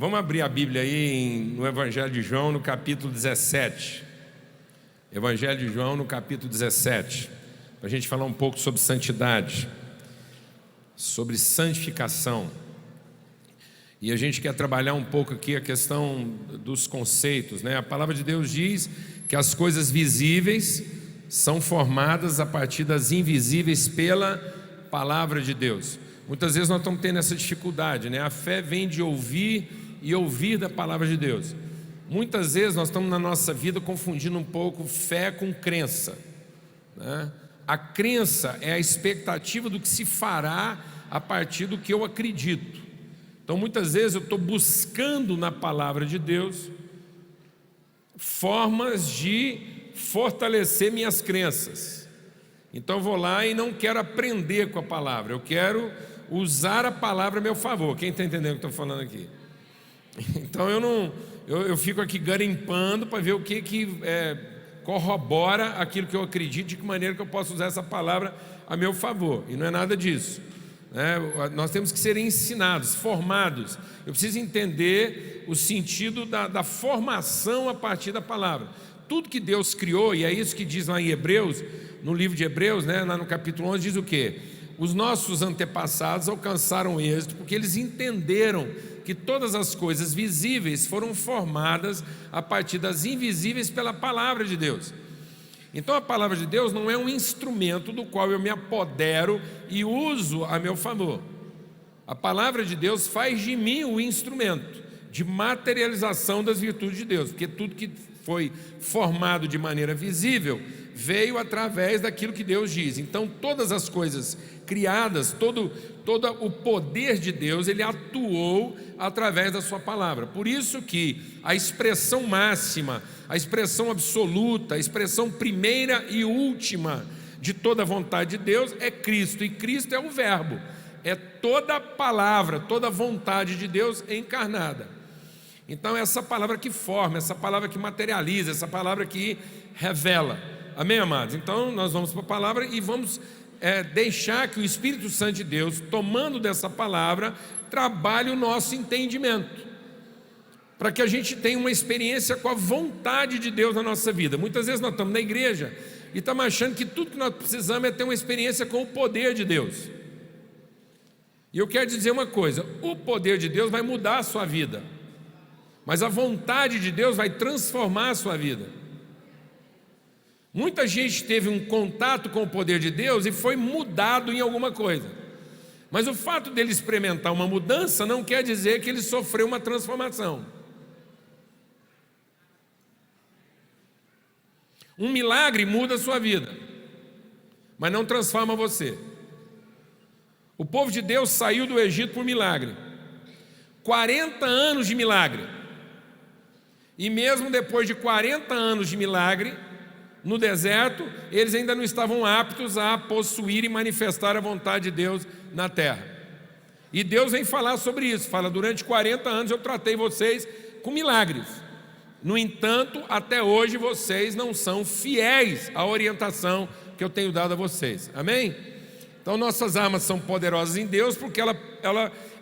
Vamos abrir a Bíblia aí no Evangelho de João, no capítulo 17. Evangelho de João, no capítulo 17. Para a gente falar um pouco sobre santidade, sobre santificação. E a gente quer trabalhar um pouco aqui a questão dos conceitos, né? A palavra de Deus diz que as coisas visíveis são formadas a partir das invisíveis pela palavra de Deus. Muitas vezes nós estamos tendo essa dificuldade, né? A fé vem de ouvir e ouvir da palavra de Deus. Muitas vezes nós estamos na nossa vida confundindo um pouco fé com crença, né? A crença é a expectativa do que se fará a partir do que eu acredito. Então muitas vezes eu estou buscando na palavra de Deus formas de fortalecer minhas crenças. Então eu vou lá e não quero aprender com a palavra, eu quero usar a palavra a meu favor. Quem está entendendo o que eu estou falando aqui? Então eu fico aqui garimpando para ver o que corrobora aquilo que eu acredito, de que maneira que eu posso usar essa palavra a meu favor. E não é nada disso, né? Nós temos que ser ensinados, formados. Eu preciso entender o sentido da formação a partir da palavra. Tudo que Deus criou, e é isso que diz lá em Hebreus, no livro de Hebreus, né, lá no capítulo 11, diz o quê? Os nossos antepassados alcançaram êxito porque eles entenderam que todas as coisas visíveis foram formadas a partir das invisíveis pela palavra de Deus. Então a palavra de Deus não é um instrumento do qual eu me apodero e uso a meu favor. A palavra de Deus faz de mim o instrumento de materialização das virtudes de Deus, porque tudo que foi formado de maneira visível veio através daquilo que Deus diz. Então todas as coisas criadas, todo o poder de Deus, ele atuou através da sua palavra. Por isso que a expressão máxima, a expressão absoluta, a expressão primeira e última de toda a vontade de Deus é Cristo, e Cristo é o verbo, é toda a palavra, toda a vontade de Deus encarnada. Então essa palavra que forma, essa palavra que materializa, essa palavra que revela. Amém, amados? Então nós vamos para a palavra e vamos deixar que o Espírito Santo de Deus, tomando dessa palavra, trabalhe o nosso entendimento, para que a gente tenha uma experiência com a vontade de Deus na nossa vida. Muitas vezes nós estamos na igreja e estamos achando que tudo que nós precisamos é ter uma experiência com o poder de Deus. E eu quero dizer uma coisa: o poder de Deus vai mudar a sua vida, mas a vontade de Deus vai transformar a sua vida. Muita gente teve um contato com o poder de Deus e foi mudado em alguma coisa, mas o fato dele experimentar uma mudança não quer dizer que ele sofreu uma transformação. Um milagre muda a sua vida, mas não transforma você. O povo de Deus saiu do Egito por milagre, 40 anos de milagre, e mesmo depois de 40 anos de milagre, no deserto, eles ainda não estavam aptos a possuir e manifestar a vontade de Deus na terra. E Deus vem falar sobre isso, fala: durante 40 anos eu tratei vocês com milagres. No entanto, até hoje vocês não são fiéis à orientação que eu tenho dado a vocês. Amém? Então nossas armas são poderosas em Deus, porque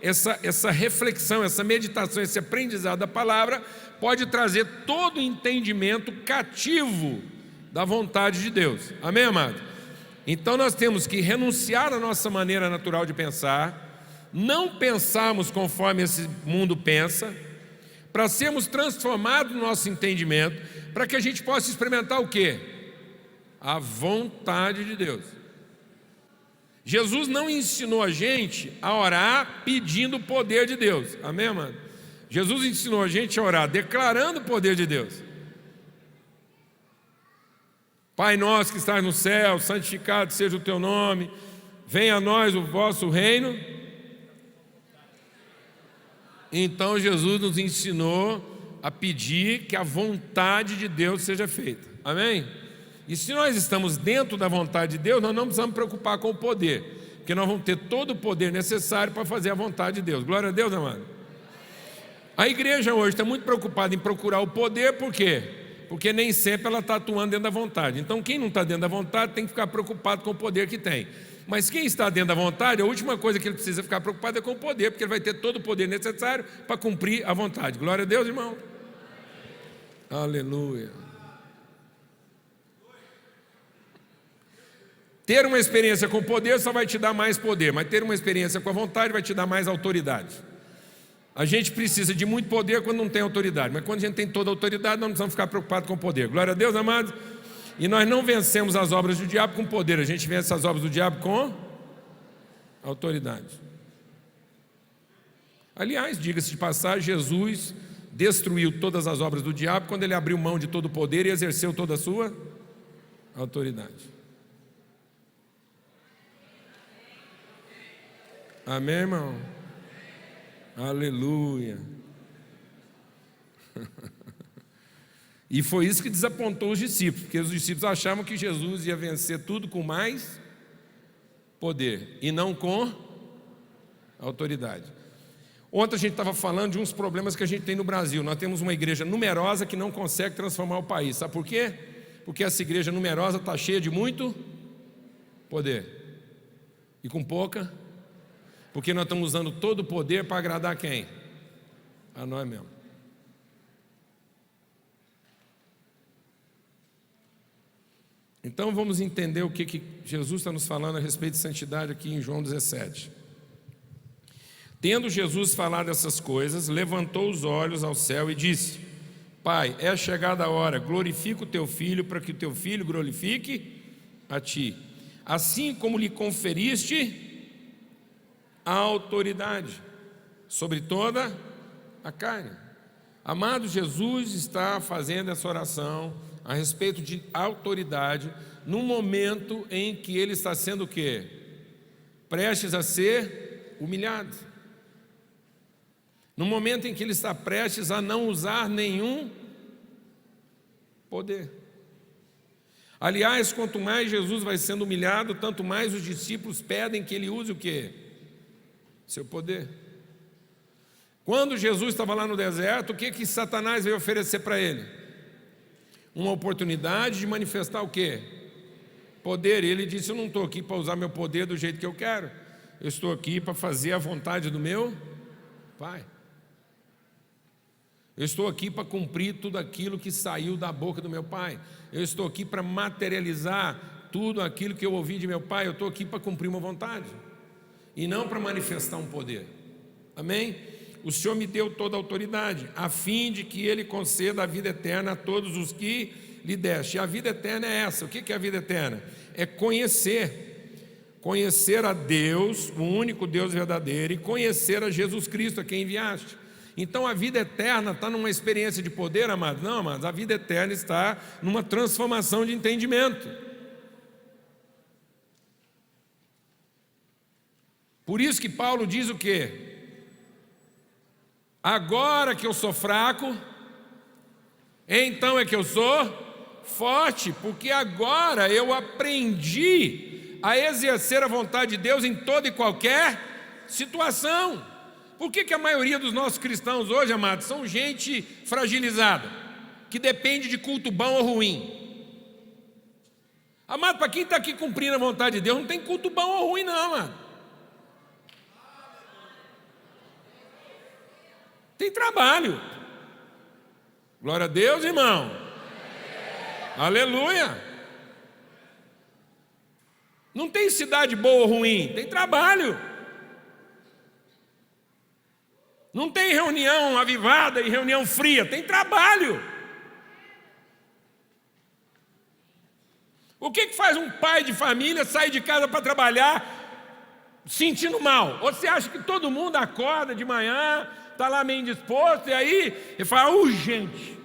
essa reflexão, essa meditação, esse aprendizado da palavra pode trazer todo o entendimento cativo da vontade de Deus. Amém, amado? Então nós temos que renunciar à nossa maneira natural de pensar, não pensarmos conforme esse mundo pensa, para sermos transformados no nosso entendimento, para que a gente possa experimentar o quê? A vontade de Deus. Jesus não ensinou a gente a orar pedindo o poder de Deus. Amém, amado? Jesus ensinou a gente a orar declarando o poder de Deus. Pai nosso que estás no céu, santificado seja o teu nome, venha a nós o vosso reino. Então Jesus nos ensinou a pedir que a vontade de Deus seja feita. Amém? E se nós estamos dentro da vontade de Deus, nós não precisamos preocupar com o poder, porque nós vamos ter todo o poder necessário para fazer a vontade de Deus. Glória a Deus, amado. A igreja hoje está muito preocupada em procurar o poder, por quê? Porque nem sempre ela está atuando dentro da vontade. Então quem não está dentro da vontade tem que ficar preocupado com o poder que tem. Mas quem está dentro da vontade, a última coisa que ele precisa ficar preocupado é com o poder, porque ele vai ter todo o poder necessário para cumprir a vontade. Glória a Deus, irmão. Aleluia. Ter uma experiência com poder só vai te dar mais poder, mas ter uma experiência com a vontade vai te dar mais autoridade. A gente precisa de muito poder quando não tem autoridade, mas quando a gente tem toda a autoridade, nós não precisamos ficar preocupados com o poder. Glória a Deus, amados. E nós não vencemos as obras do diabo com poder, a gente vence as obras do diabo com autoridade. Aliás, diga-se de passagem, Jesus destruiu todas as obras do diabo quando ele abriu mão de todo o poder e exerceu toda a sua autoridade. Amém, irmão? Aleluia. E foi isso que desapontou os discípulos, porque os discípulos achavam que Jesus ia vencer tudo com mais poder e não com autoridade. Ontem a gente estava falando de uns problemas que a gente tem no Brasil. Nós temos uma igreja numerosa que não consegue transformar o país. Sabe por quê? Porque essa igreja numerosa está cheia de muito poder e com pouca. Porque nós estamos usando todo o poder para agradar quem? A nós mesmos. Então vamos entender o que Jesus está nos falando a respeito de santidade aqui em João 17. Tendo Jesus falado essas coisas, levantou os olhos ao céu e disse: Pai, é chegada a hora, glorifica o teu filho, para que o teu filho glorifique a ti. Assim como lhe conferiste a autoridade sobre toda a carne. Amado, Jesus está fazendo essa oração a respeito de autoridade no momento em que ele está sendo o quê? Prestes a ser humilhado. No momento em que ele está prestes a não usar nenhum poder. Aliás, quanto mais Jesus vai sendo humilhado, tanto mais os discípulos pedem que ele use o quê? Seu poder. Quando Jesus estava lá no deserto, o que Satanás veio oferecer para ele? Uma oportunidade de manifestar o quê? Poder. E ele disse: eu não estou aqui para usar meu poder do jeito que eu quero, eu estou aqui para fazer a vontade do meu Pai. Eu estou aqui para cumprir tudo aquilo que saiu da boca do meu Pai. Eu estou aqui para materializar tudo aquilo que eu ouvi de meu Pai. Eu estou aqui para cumprir uma vontade e não para manifestar um poder. Amém? O Senhor me deu toda a autoridade, a fim de que Ele conceda a vida eterna a todos os que lhe deste. E a vida eterna é essa. O que é a vida eterna? É conhecer a Deus, o único Deus verdadeiro, e conhecer a Jesus Cristo, a quem enviaste. Então a vida eterna está numa experiência de poder, amados? Não, amados, a vida eterna está numa transformação de entendimento. Por isso que Paulo diz o quê? Agora que eu sou fraco, então é que eu sou forte, porque agora eu aprendi a exercer a vontade de Deus em toda e qualquer situação. Por que a maioria dos nossos cristãos hoje, amados, são gente fragilizada, que depende de culto bom ou ruim? Amado, para quem está aqui cumprindo a vontade de Deus, não tem culto bom ou ruim não, amado. Tem trabalho. Glória a Deus, irmão. Aleluia. Não tem cidade boa ou ruim, tem trabalho. Não tem reunião avivada e reunião fria, tem trabalho. O que faz um pai de família sair de casa para trabalhar sentindo mal? Ou você acha que todo mundo acorda de manhã, está lá meio indisposto, e aí ele fala: gente,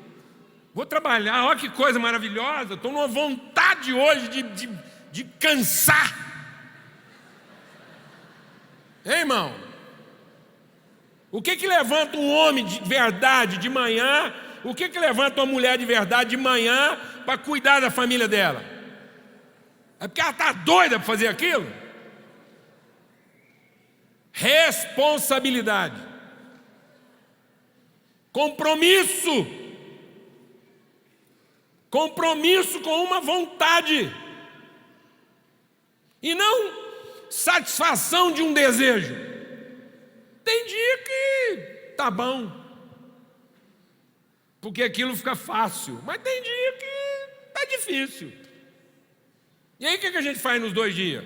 vou trabalhar, olha que coisa maravilhosa, estou numa vontade hoje de cansar. Hein, irmão? O que levanta um homem de verdade de manhã? O que levanta uma mulher de verdade de manhã para cuidar da família dela? É porque ela está doida para fazer aquilo? Responsabilidade. Compromisso. Compromisso com uma vontade. E não satisfação de um desejo. Tem dia que tá bom, porque aquilo fica fácil, mas tem dia que tá difícil. E aí o que a gente faz nos 2 dias?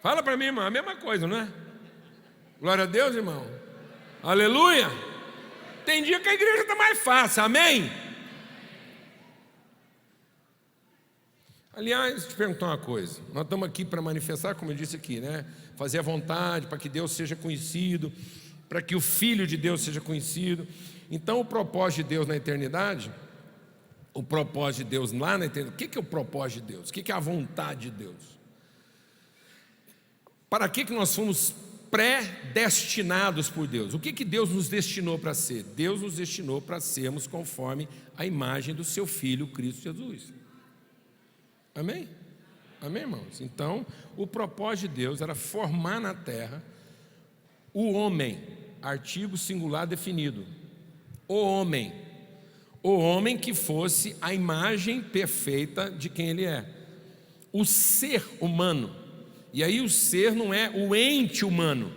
Fala para mim, irmão, a mesma coisa, não é? Glória a Deus, irmão. Aleluia. Tem dia que a igreja está mais fácil, amém? Aliás, deixa eu te perguntar uma coisa. Nós estamos aqui para manifestar, como eu disse aqui, né? Fazer a vontade, para que Deus seja conhecido, para que o Filho de Deus seja conhecido. Então, o propósito de Deus na eternidade, o propósito de Deus lá na eternidade, o que é o propósito de Deus? O que é a vontade de Deus? Para que nós fomos predestinados por Deus? O que Deus nos destinou para ser? Deus nos destinou para sermos conforme a imagem do seu Filho, Cristo Jesus. Amém? Amém, irmãos? Então, o propósito de Deus era formar na terra o homem, artigo singular definido. O homem que fosse a imagem perfeita de quem ele é. O ser humano. E aí o ser não é o ente humano.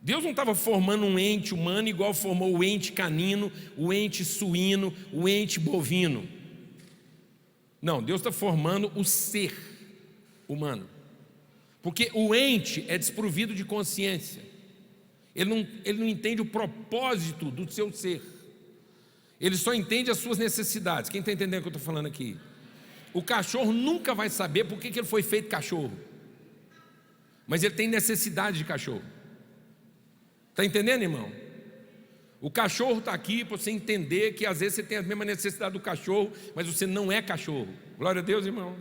Deus não estava formando um ente humano igual formou o ente canino, o ente suíno, o ente bovino. Não, Deus está formando o ser humano. Porque o ente é desprovido de consciência. Ele não entende o propósito do seu ser. Ele só entende as suas necessidades. Quem está entendendo o que eu estou falando aqui? O cachorro nunca vai saber por que ele foi feito cachorro, mas ele tem necessidade de cachorro. Está entendendo, irmão? O cachorro está aqui para você entender que às vezes você tem a mesma necessidade do cachorro, mas você não é cachorro. Glória a Deus, irmão.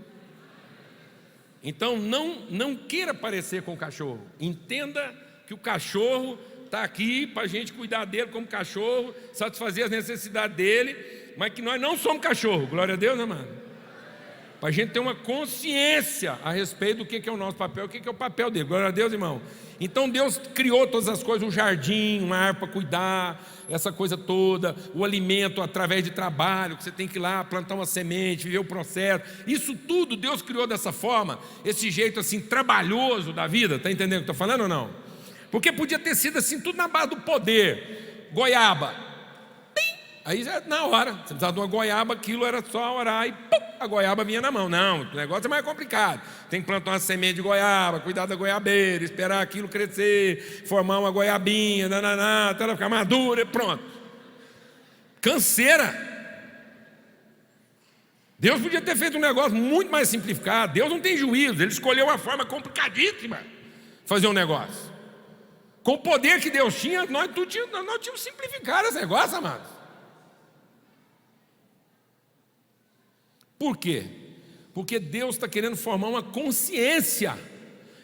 Então não queira parecer com o cachorro. Entenda que o cachorro está aqui para a gente cuidar dele como cachorro, satisfazer as necessidades dele, mas que nós não somos cachorro. Glória a Deus, amado. Para a gente ter uma consciência a respeito do que é o nosso papel, o que é o papel dele. Glória a Deus, irmão. Então Deus criou todas as coisas, um jardim, uma árvore para cuidar, essa coisa toda, o alimento através de trabalho, que você tem que ir lá plantar uma semente, viver o processo. Isso tudo Deus criou dessa forma, esse jeito assim trabalhoso da vida. Está entendendo o que eu estou falando ou não? Porque podia ter sido assim, tudo na base do poder. Goiaba. Aí já na hora, você precisava de uma goiaba, aquilo era só orar e pum, a goiaba vinha na mão. Não, o negócio é mais complicado. Tem que plantar uma semente de goiaba, cuidar da goiabeira, esperar aquilo crescer, formar uma goiabinha, até ela ficar madura e pronto. Canseira. Deus podia ter feito um negócio muito mais simplificado. Deus não tem juízo, Ele escolheu uma forma complicadíssima de fazer um negócio. Com o poder que Deus tinha, nós tínhamos que simplificar esse negócio, amados. Por quê? Porque Deus está querendo formar uma consciência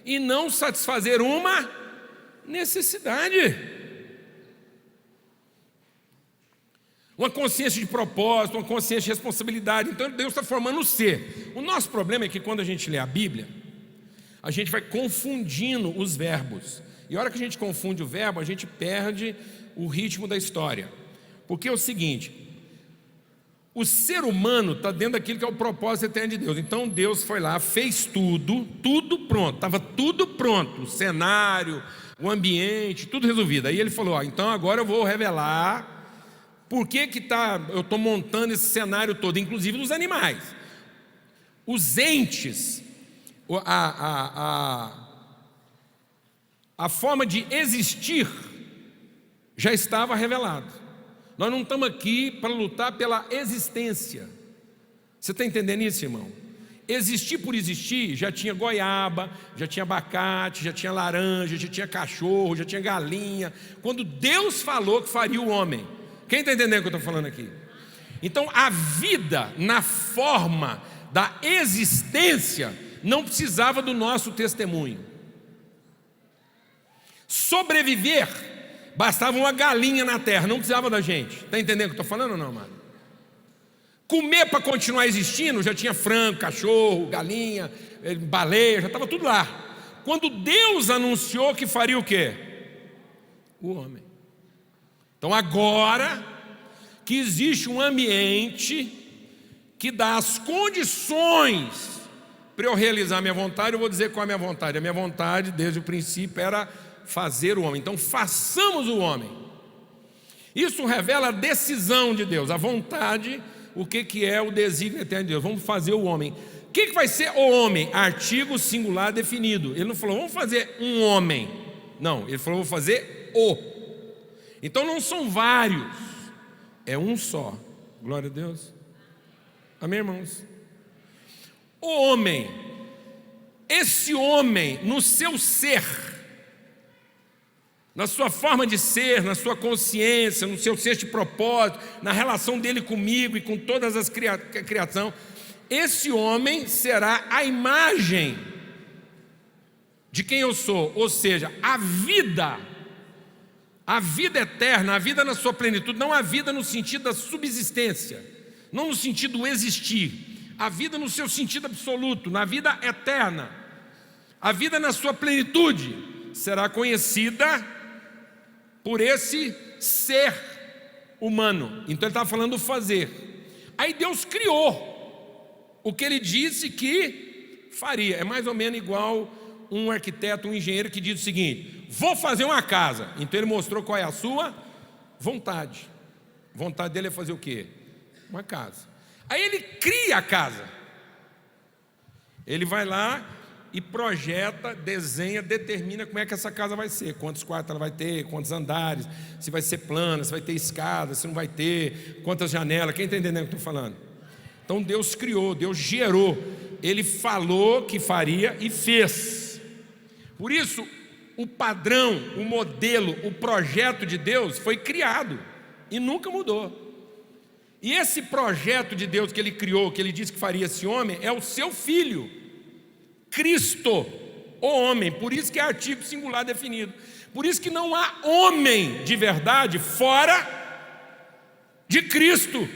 e não satisfazer uma necessidade. Uma consciência de propósito, uma consciência de responsabilidade. Então Deus está formando o ser. O nosso problema é que quando a gente lê a Bíblia, a gente vai confundindo os verbos. E a hora que a gente confunde o verbo, a gente perde o ritmo da história. Porque é o seguinte: o ser humano está dentro daquilo que é o propósito eterno de Deus. Então Deus foi lá, fez tudo pronto, estava tudo pronto, o cenário, o ambiente, tudo resolvido. Aí Ele falou: então agora eu vou revelar por que eu estou montando esse cenário todo, inclusive dos animais. Os entes, a forma de existir já estava revelado. Nós não estamos aqui para lutar pela existência. Você está entendendo isso, irmão? Existir por existir, já tinha goiaba, já tinha abacate, já tinha laranja, já tinha cachorro, já tinha galinha. Quando Deus falou que faria o homem. Quem está entendendo o que eu estou falando aqui? Então a vida na forma da existência não precisava do nosso testemunho. Sobreviver, bastava uma galinha na terra, não precisava da gente. Está entendendo o que eu estou falando ou não, amado? Comer para continuar existindo, já tinha frango, cachorro, galinha, baleia, já estava tudo lá. Quando Deus anunciou que faria o quê? O homem. Então agora que existe um ambiente que dá as condições para eu realizar a minha vontade, eu vou dizer qual é a minha vontade. A minha vontade, desde o princípio, era fazer o homem. Então, façamos o homem. Isso revela a decisão de Deus, a vontade, o que é o desígnio eterno de Deus. Vamos fazer o homem. O que vai ser o homem? Artigo singular definido. Ele não falou, vamos fazer um homem. Não, ele falou, vou fazer o. Então não são vários, é um só. Glória a Deus. Amém, irmãos? O homem, esse homem no seu ser, na sua forma de ser, na sua consciência, no seu ser de propósito, na relação dele comigo e com todas as criação, esse homem será a imagem de quem eu sou, ou seja, a vida eterna, a vida na sua plenitude, não a vida no sentido da subsistência, não no sentido do existir, a vida no seu sentido absoluto, na vida eterna, a vida na sua plenitude, será conhecida por esse ser humano. Então ele estava falando do fazer. Aí Deus criou o que ele disse que faria. É mais ou menos igual um arquiteto, um engenheiro que diz o seguinte: vou fazer uma casa. Então ele mostrou qual é a sua vontade. A vontade dele é fazer o quê? Uma casa. Aí ele cria a casa. Ele vai lá e projeta, desenha, determina como é que essa casa vai ser, quantos quartos ela vai ter, quantos andares, se vai ser plana, se vai ter escada, se não vai ter, quantas janelas. Quem está entendendo o que eu estou falando? Então Deus criou, Deus gerou, Ele falou que faria e fez. Por isso, o padrão, o modelo, o projeto de Deus foi criado e nunca mudou. E esse projeto de Deus que Ele criou, que Ele disse que faria esse homem, é o seu Filho, Cristo, o homem. Por isso que é artigo singular definido. Por isso que não há homem de verdade fora de Cristo.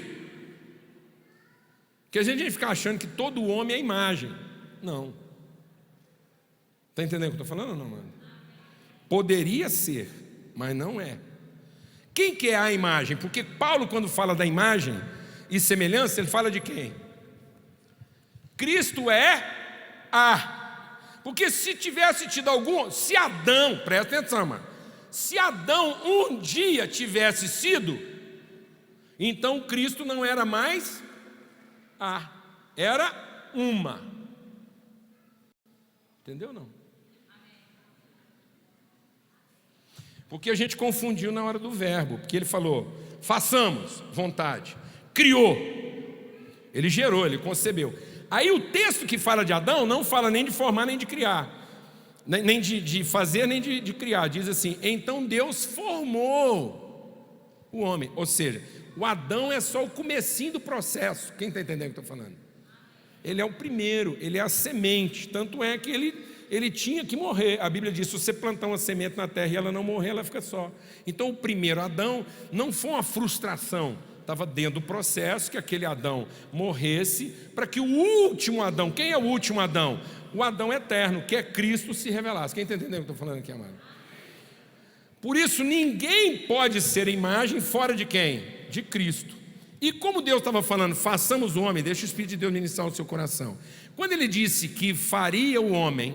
Porque a gente fica achando que todo homem é imagem. Não. Está entendendo o que eu estou falando ou não, mano? Poderia ser, mas não é. Quem que é a imagem? Porque Paulo, quando fala da imagem e semelhança, ele fala de quem? Cristo é porque se tivesse tido se Adão, presta atenção, mano, se Adão um dia tivesse sido, então Cristo não era mais era uma. Entendeu ou não? Porque a gente confundiu na hora do verbo, porque ele falou, façamos, vontade, criou, ele gerou, ele concebeu. Aí o texto que fala de Adão não fala nem de formar, nem de criar, nem de fazer, nem de criar. Diz assim, então Deus formou o homem. Ou seja, o Adão é só o comecinho do processo. Quem está entendendo o que eu estou falando? Ele é o primeiro, ele é a semente. Tanto é que ele tinha que morrer. A Bíblia diz, se você plantar uma semente na terra e ela não morrer, ela fica só. Então o primeiro Adão não foi uma frustração, estava dentro do processo que aquele Adão morresse, para que o último Adão, quem é o último Adão? O Adão eterno, que é Cristo, se revelasse. Quem está entendendo o que eu estou falando aqui, amado? Por isso ninguém pode ser imagem fora de quem? De Cristo. E como Deus estava falando, façamos o homem, deixa o Espírito de Deus ministrar o seu coração. Quando ele disse que faria o homem,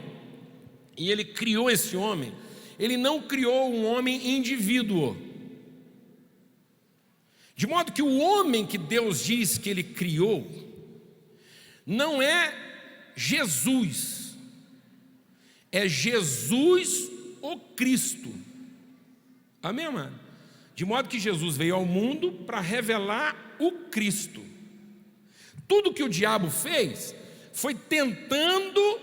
e ele criou esse homem, ele não criou um homem indivíduo. De modo que o homem que Deus diz que Ele criou, não é Jesus, é Jesus o Cristo. Amém, amado? De modo que Jesus veio ao mundo para revelar o Cristo. Tudo que o diabo fez foi tentando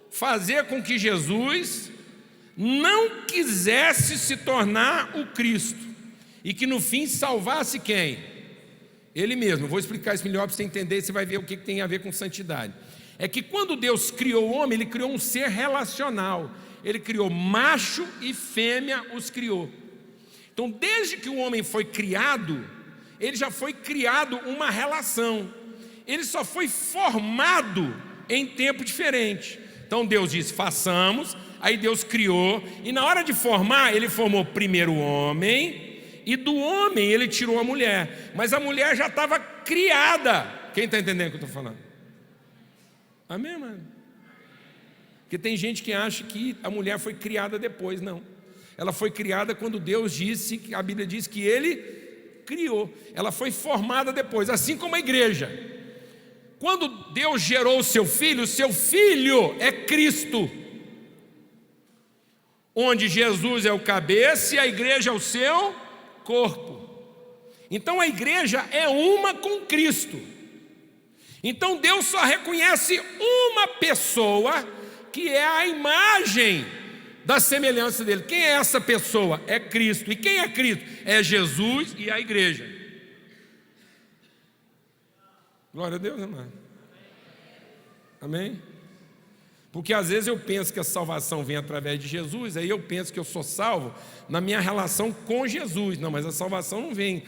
fazer com que Jesus não quisesse se tornar o Cristo. E que no fim salvasse quem? Ele mesmo. Vou explicar isso melhor para você entender, você vai ver o que tem a ver com santidade. É que quando Deus criou o homem, Ele criou um ser relacional. Ele criou macho e fêmea, os criou. Então desde que o homem foi criado, ele já foi criado uma relação. Ele só foi formado em tempo diferente. Então Deus disse, façamos, aí Deus criou, e na hora de formar, Ele formou primeiro o homem, e do homem Ele tirou a mulher, mas a mulher já estava criada. Quem está entendendo o que eu estou falando? Amém, mano? Porque tem gente que acha que a mulher foi criada depois. Não. Ela foi criada quando Deus disse, a Bíblia diz que Ele criou. Ela foi formada depois, assim como a igreja. Quando Deus gerou o seu filho é Cristo. Onde Jesus é o cabeça e a igreja é o seu corpo. Então a igreja é uma com Cristo. Então Deus só reconhece uma pessoa que é a imagem da semelhança dele. Quem é essa pessoa? É Cristo. E quem é Cristo? É Jesus e a igreja. Glória a Deus, amado. Amém? Porque às vezes eu penso que a salvação vem através de Jesus, aí eu penso que eu sou salvo na minha relação com Jesus. Não, mas a salvação não vem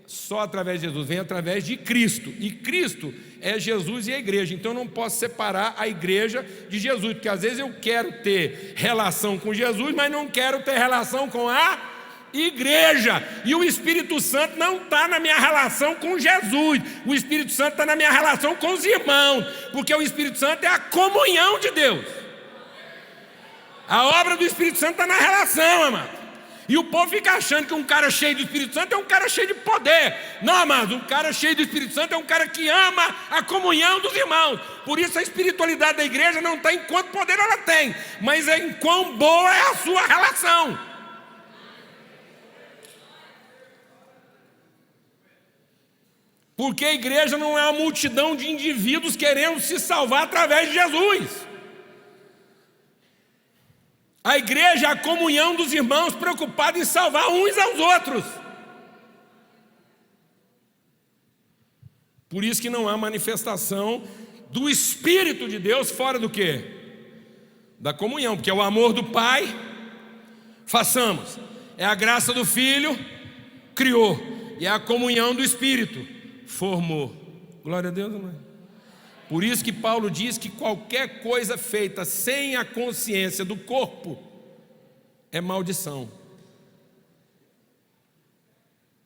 só através de Jesus, vem através de Cristo. E Cristo é Jesus e a igreja. Então eu não posso separar a igreja de Jesus, porque às vezes eu quero ter relação com Jesus, mas não quero ter relação com a igreja. E o Espírito Santo não está na minha relação com Jesus. O Espírito Santo está na minha relação com os irmãos, porque o Espírito Santo é a comunhão de Deus. A obra do Espírito Santo está na relação, amado. E o povo fica achando que um cara cheio do Espírito Santo é um cara cheio de poder. Não, amados, um cara cheio do Espírito Santo é um cara que ama a comunhão dos irmãos. Por isso a espiritualidade da igreja não está em quanto poder ela tem, mas é em quão boa é a sua relação. Porque a igreja não é uma multidão de indivíduos querendo se salvar através de Jesus. A igreja é a comunhão dos irmãos preocupados em salvar uns aos outros. Por isso que não há manifestação do Espírito de Deus fora do quê? Da comunhão, porque é o amor do Pai, façamos. É a graça do Filho, criou. E é a comunhão do Espírito, formou. Glória a Deus, amém. Por isso que Paulo diz que qualquer coisa feita sem a consciência do corpo é maldição.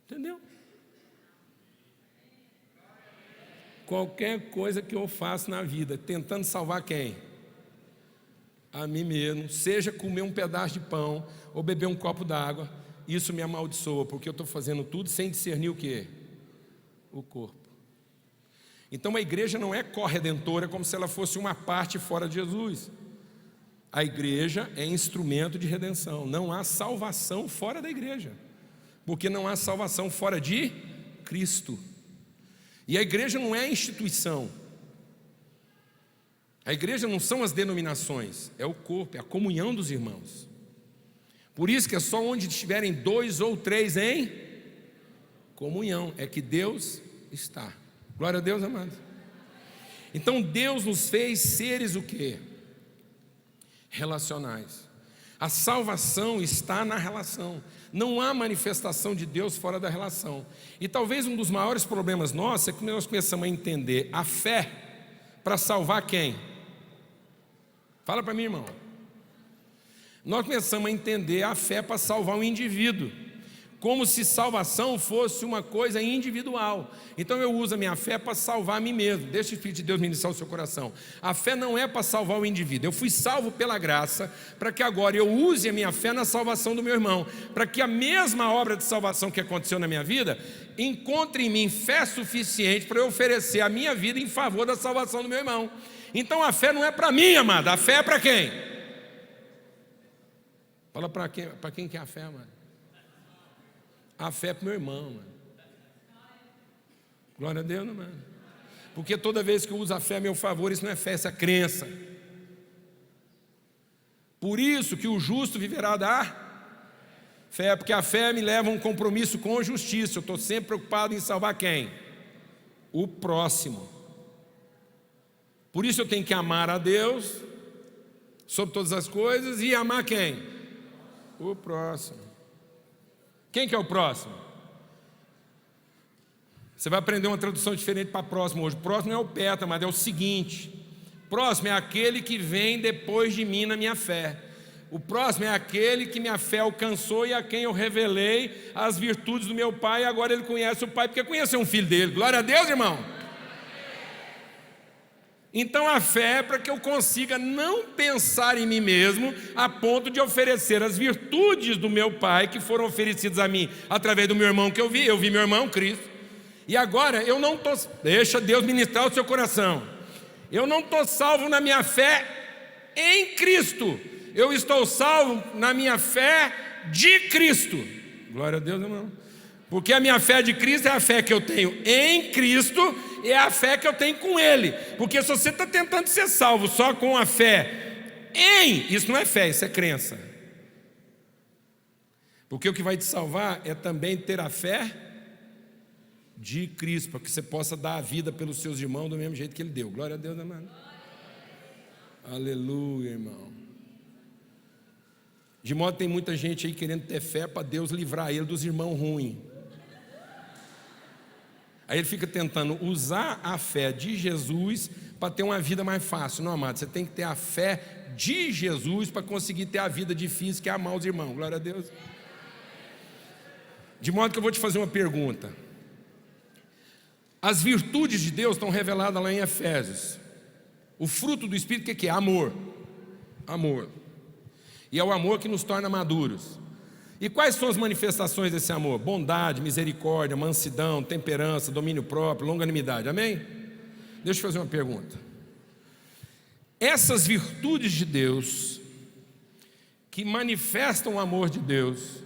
Entendeu? Qualquer coisa que eu faço na vida, tentando salvar quem? A mim mesmo. Seja comer um pedaço de pão ou beber um copo d'água, isso me amaldiçoa, porque eu estou fazendo tudo sem discernir o quê? O corpo. Então a igreja não é corredentora como se ela fosse uma parte fora de Jesus. A igreja é instrumento de redenção. Não há salvação fora da igreja, porque não há salvação fora de Cristo. E a igreja não é a instituição. A igreja não são as denominações, é o corpo, é a comunhão dos irmãos. Por isso que é só onde estiverem 2 ou 3 em comunhão é que Deus está. Glória a Deus, amados. Então Deus nos fez seres o quê? Relacionais. A salvação está na relação. Não há manifestação de Deus fora da relação. E talvez um dos maiores problemas nossos é que nós começamos a entender a fé para salvar quem? Fala para mim, irmão. Nós começamos a entender a fé para salvar um indivíduo, como se salvação fosse uma coisa individual. Então eu uso a minha fé para salvar a mim mesmo. Deixa o Espírito de Deus ministrar o seu coração. A fé não é para salvar o indivíduo. Eu fui salvo pela graça, para que agora eu use a minha fé na salvação do meu irmão, para que a mesma obra de salvação que aconteceu na minha vida encontre em mim fé suficiente para eu oferecer a minha vida em favor da salvação do meu irmão. Então a fé não é para mim, amada. A fé é para quem? Fala para quem que é a fé, amada. A fé é para o meu irmão, mano. Glória a Deus, mano. Porque toda vez que eu uso a fé a meu favor, isso não é fé, isso é crença. Por isso que o justo viverá da fé, porque a fé me leva a um compromisso com a justiça. Eu estou sempre preocupado em salvar quem? O próximo. Por isso eu tenho que amar a Deus sobre todas as coisas e amar quem? O próximo. Quem que é o próximo? Você vai aprender uma tradução diferente para próximo hoje. Próximo não é o perto, mas é o seguinte: próximo é aquele que vem depois de mim na minha fé. O próximo é aquele que minha fé alcançou e a quem eu revelei as virtudes do meu pai, e agora ele conhece o pai porque conheceu um filho dele. Glória a Deus, irmão. Então a fé é para que eu consiga não pensar em mim mesmo a ponto de oferecer as virtudes do meu Pai que foram oferecidas a mim através do meu irmão que eu vi meu irmão Cristo. E agora eu não estou, deixa Deus ministrar o seu coração. Eu não estou salvo na minha fé em Cristo, eu estou salvo na minha fé de Cristo. Glória a Deus, irmão. Porque a minha fé de Cristo é a fé que eu tenho em Cristo, é a fé que eu tenho com Ele. Porque se você está tentando ser salvo só com a fé em, isso não é fé, isso é crença. Porque o que vai te salvar é também ter a fé de Cristo, para que você possa dar a vida pelos seus irmãos do mesmo jeito que Ele deu. Glória a Deus, amado. Aleluia, irmão. De modo que tem muita gente aí querendo ter fé para Deus livrar ele dos irmãos ruins. Aí ele fica tentando usar a fé de Jesus para ter uma vida mais fácil. Não, amado, você tem que ter a fé de Jesus para conseguir ter a vida difícil, que é amar os irmãos. Glória a Deus. De modo que eu vou te fazer uma pergunta. As virtudes de Deus estão reveladas lá em Efésios. O fruto do Espírito, o que é? Amor. Amor. E é o amor que nos torna maduros. E quais são as manifestações desse amor? Bondade, misericórdia, mansidão, temperança, domínio próprio, longanimidade. Amém? Deixa eu fazer uma pergunta. Essas virtudes de Deus, que manifestam o amor de Deus,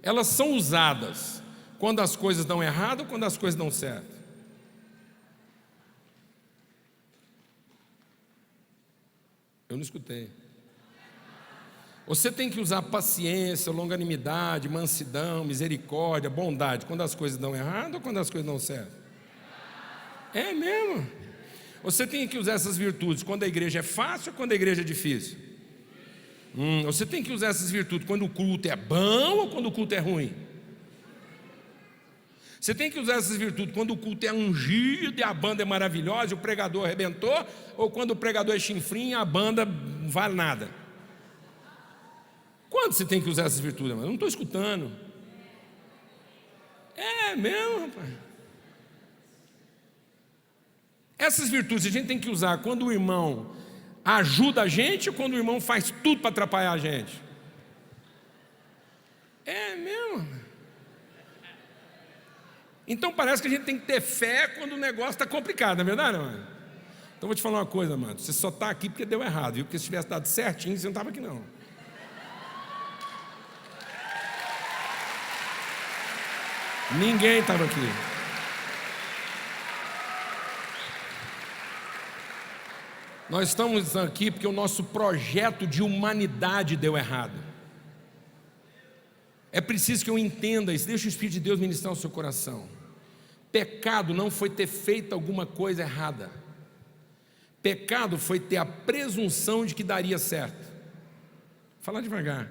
elas são usadas quando as coisas dão errado ou quando as coisas dão certo? Eu não escutei. Você tem que usar paciência, longanimidade, mansidão, misericórdia, bondade quando as coisas dão errado ou quando as coisas dão certo? É mesmo? Você tem que usar essas virtudes quando a igreja é fácil ou quando a igreja é difícil? Você tem que usar essas virtudes quando o culto é bom ou quando o culto é ruim? Você tem que usar essas virtudes quando o culto é ungido e a banda é maravilhosa e o pregador arrebentou, ou quando o pregador é chinfrim e a banda não vale nada? Quando você tem que usar essas virtudes? Eu não estou escutando. É mesmo, rapaz. Essas virtudes a gente tem que usar quando o irmão ajuda a gente ou quando o irmão faz tudo para atrapalhar a gente? É mesmo. Então parece que a gente tem que ter fé quando o negócio está complicado, não é verdade, mano? Então vou te falar uma coisa, mano. Você só está aqui porque deu errado, viu? Porque se tivesse dado certinho, você não estava aqui não. Ninguém estava aqui. Nós estamos aqui porque o nosso projeto de humanidade deu errado. É preciso que eu entenda isso. Deixa o Espírito de Deus ministrar o seu coração. Pecado não foi ter feito alguma coisa errada. Pecado foi ter a presunção de que daria certo. Vou falar devagar.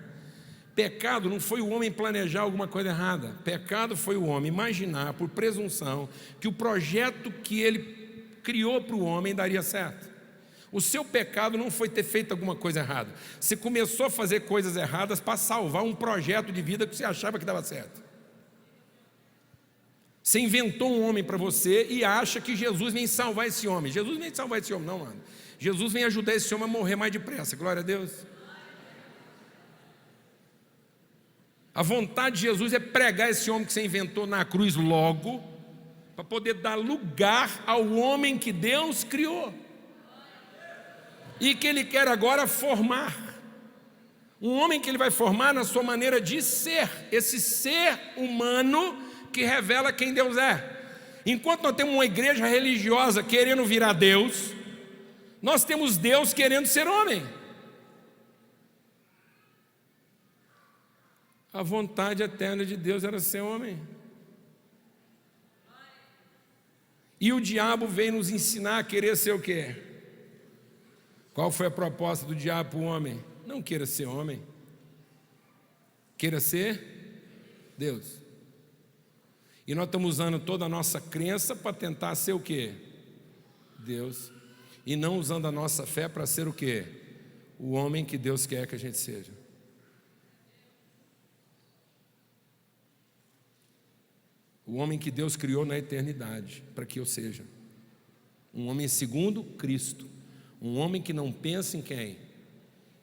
Pecado não foi o homem planejar alguma coisa errada. Pecado foi o homem imaginar, por presunção, que o projeto que ele criou para o homem daria certo. O seu pecado não foi ter feito alguma coisa errada. Você começou a fazer coisas erradas para salvar um projeto de vida que você achava que dava certo. Você inventou um homem para você e acha que Jesus vem salvar esse homem. Jesus vem salvar esse homem, não, mano. Jesus vem ajudar esse homem a morrer mais depressa. Glória a Deus. A vontade de Jesus é pregar esse homem que você inventou na cruz logo, para poder dar lugar ao homem que Deus criou. E que Ele quer agora formar. Um homem que Ele vai formar na sua maneira de ser. Esse ser humano que revela quem Deus é. Enquanto nós temos uma igreja religiosa querendo virar Deus, nós temos Deus querendo ser homem. A vontade eterna de Deus era ser homem. E o diabo veio nos ensinar a querer ser o quê? Qual foi a proposta do diabo para o homem? Não queira ser homem. Queira ser Deus. E nós estamos usando toda a nossa crença para tentar ser o quê? Deus. E não usando a nossa fé para ser o quê? O homem que Deus quer que a gente seja. O homem que Deus criou na eternidade, para que eu seja. Um homem segundo Cristo. Um homem que não pensa em quem?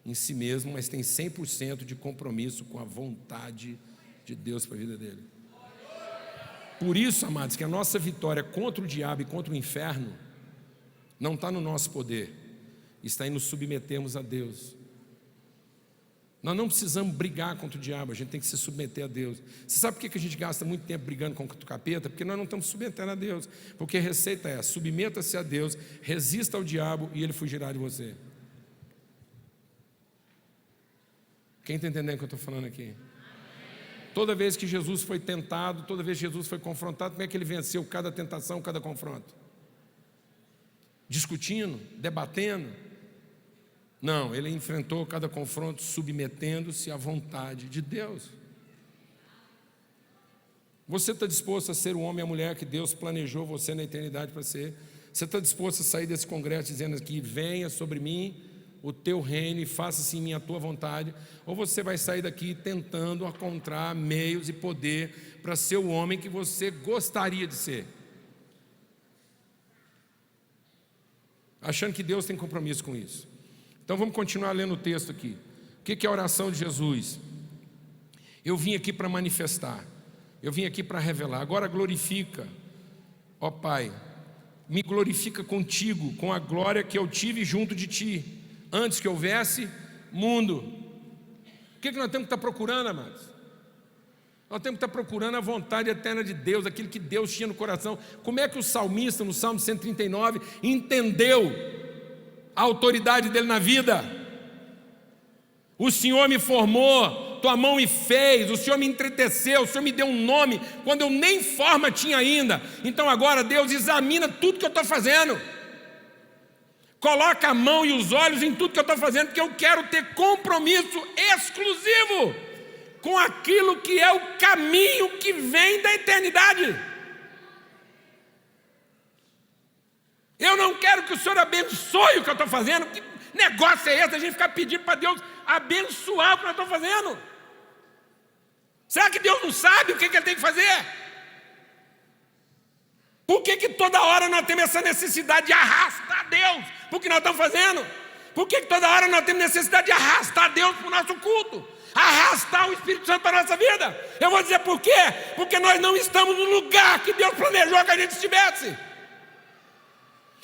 Em si mesmo, mas tem 100% de compromisso com a vontade de Deus para a vida dele. Por isso, amados, que a nossa vitória contra o diabo e contra o inferno não está no nosso poder, está em nos submetermos a Deus. Nós não precisamos brigar contra o diabo, a gente tem que se submeter a Deus. Você sabe por que a gente gasta muito tempo brigando contra o capeta? Porque nós não estamos submetendo a Deus. Porque a receita é: submeta-se a Deus, resista ao diabo e ele fugirá de você. Quem está entendendo o que eu estou falando aqui? Toda vez que Jesus foi tentado, toda vez que Jesus foi confrontado, como é que ele venceu cada tentação, cada confronto? Discutindo, debatendo? Não, ele enfrentou cada confronto submetendo-se à vontade de Deus. Você está disposto a ser o homem e a mulher que Deus planejou você na eternidade para ser? Você está disposto a sair desse congresso dizendo que venha sobre mim o teu reino e faça-se em mim a tua vontade? Ou você vai sair daqui tentando encontrar meios e poder para ser o homem que você gostaria de ser? Achando que Deus tem compromisso com isso. Então vamos continuar lendo o texto aqui. O que é a oração de Jesus? Eu vim aqui para manifestar, eu vim aqui para revelar. Agora glorifica, ó Pai, me glorifica contigo, com a glória que eu tive junto de ti, antes que houvesse mundo. O que nós temos que estar procurando, amados? Nós temos que estar procurando a vontade eterna de Deus, aquilo que Deus tinha no coração. Como é que o salmista, no Salmo 139, entendeu a autoridade dele na vida? O Senhor me formou, tua mão me fez, o Senhor me entreteceu, o Senhor me deu um nome quando eu nem forma tinha ainda. Então agora, Deus, examina tudo que eu estou fazendo, coloca a mão e os olhos em tudo que eu estou fazendo, porque eu quero ter compromisso exclusivo com aquilo que é o caminho que vem da eternidade. Eu não quero que o Senhor abençoe o que eu estou fazendo. Que negócio é esse, a gente ficar pedindo para Deus abençoar o que nós estamos fazendo? Será que Deus não sabe o que Ele tem que fazer? Por que toda hora nós temos essa necessidade de arrastar Deus para o que nós estamos fazendo? Por que toda hora nós temos necessidade de arrastar Deus para o nosso culto? Arrastar o Espírito Santo para a nossa vida? Eu vou dizer por quê? Porque nós não estamos no lugar que Deus planejou que a gente estivesse.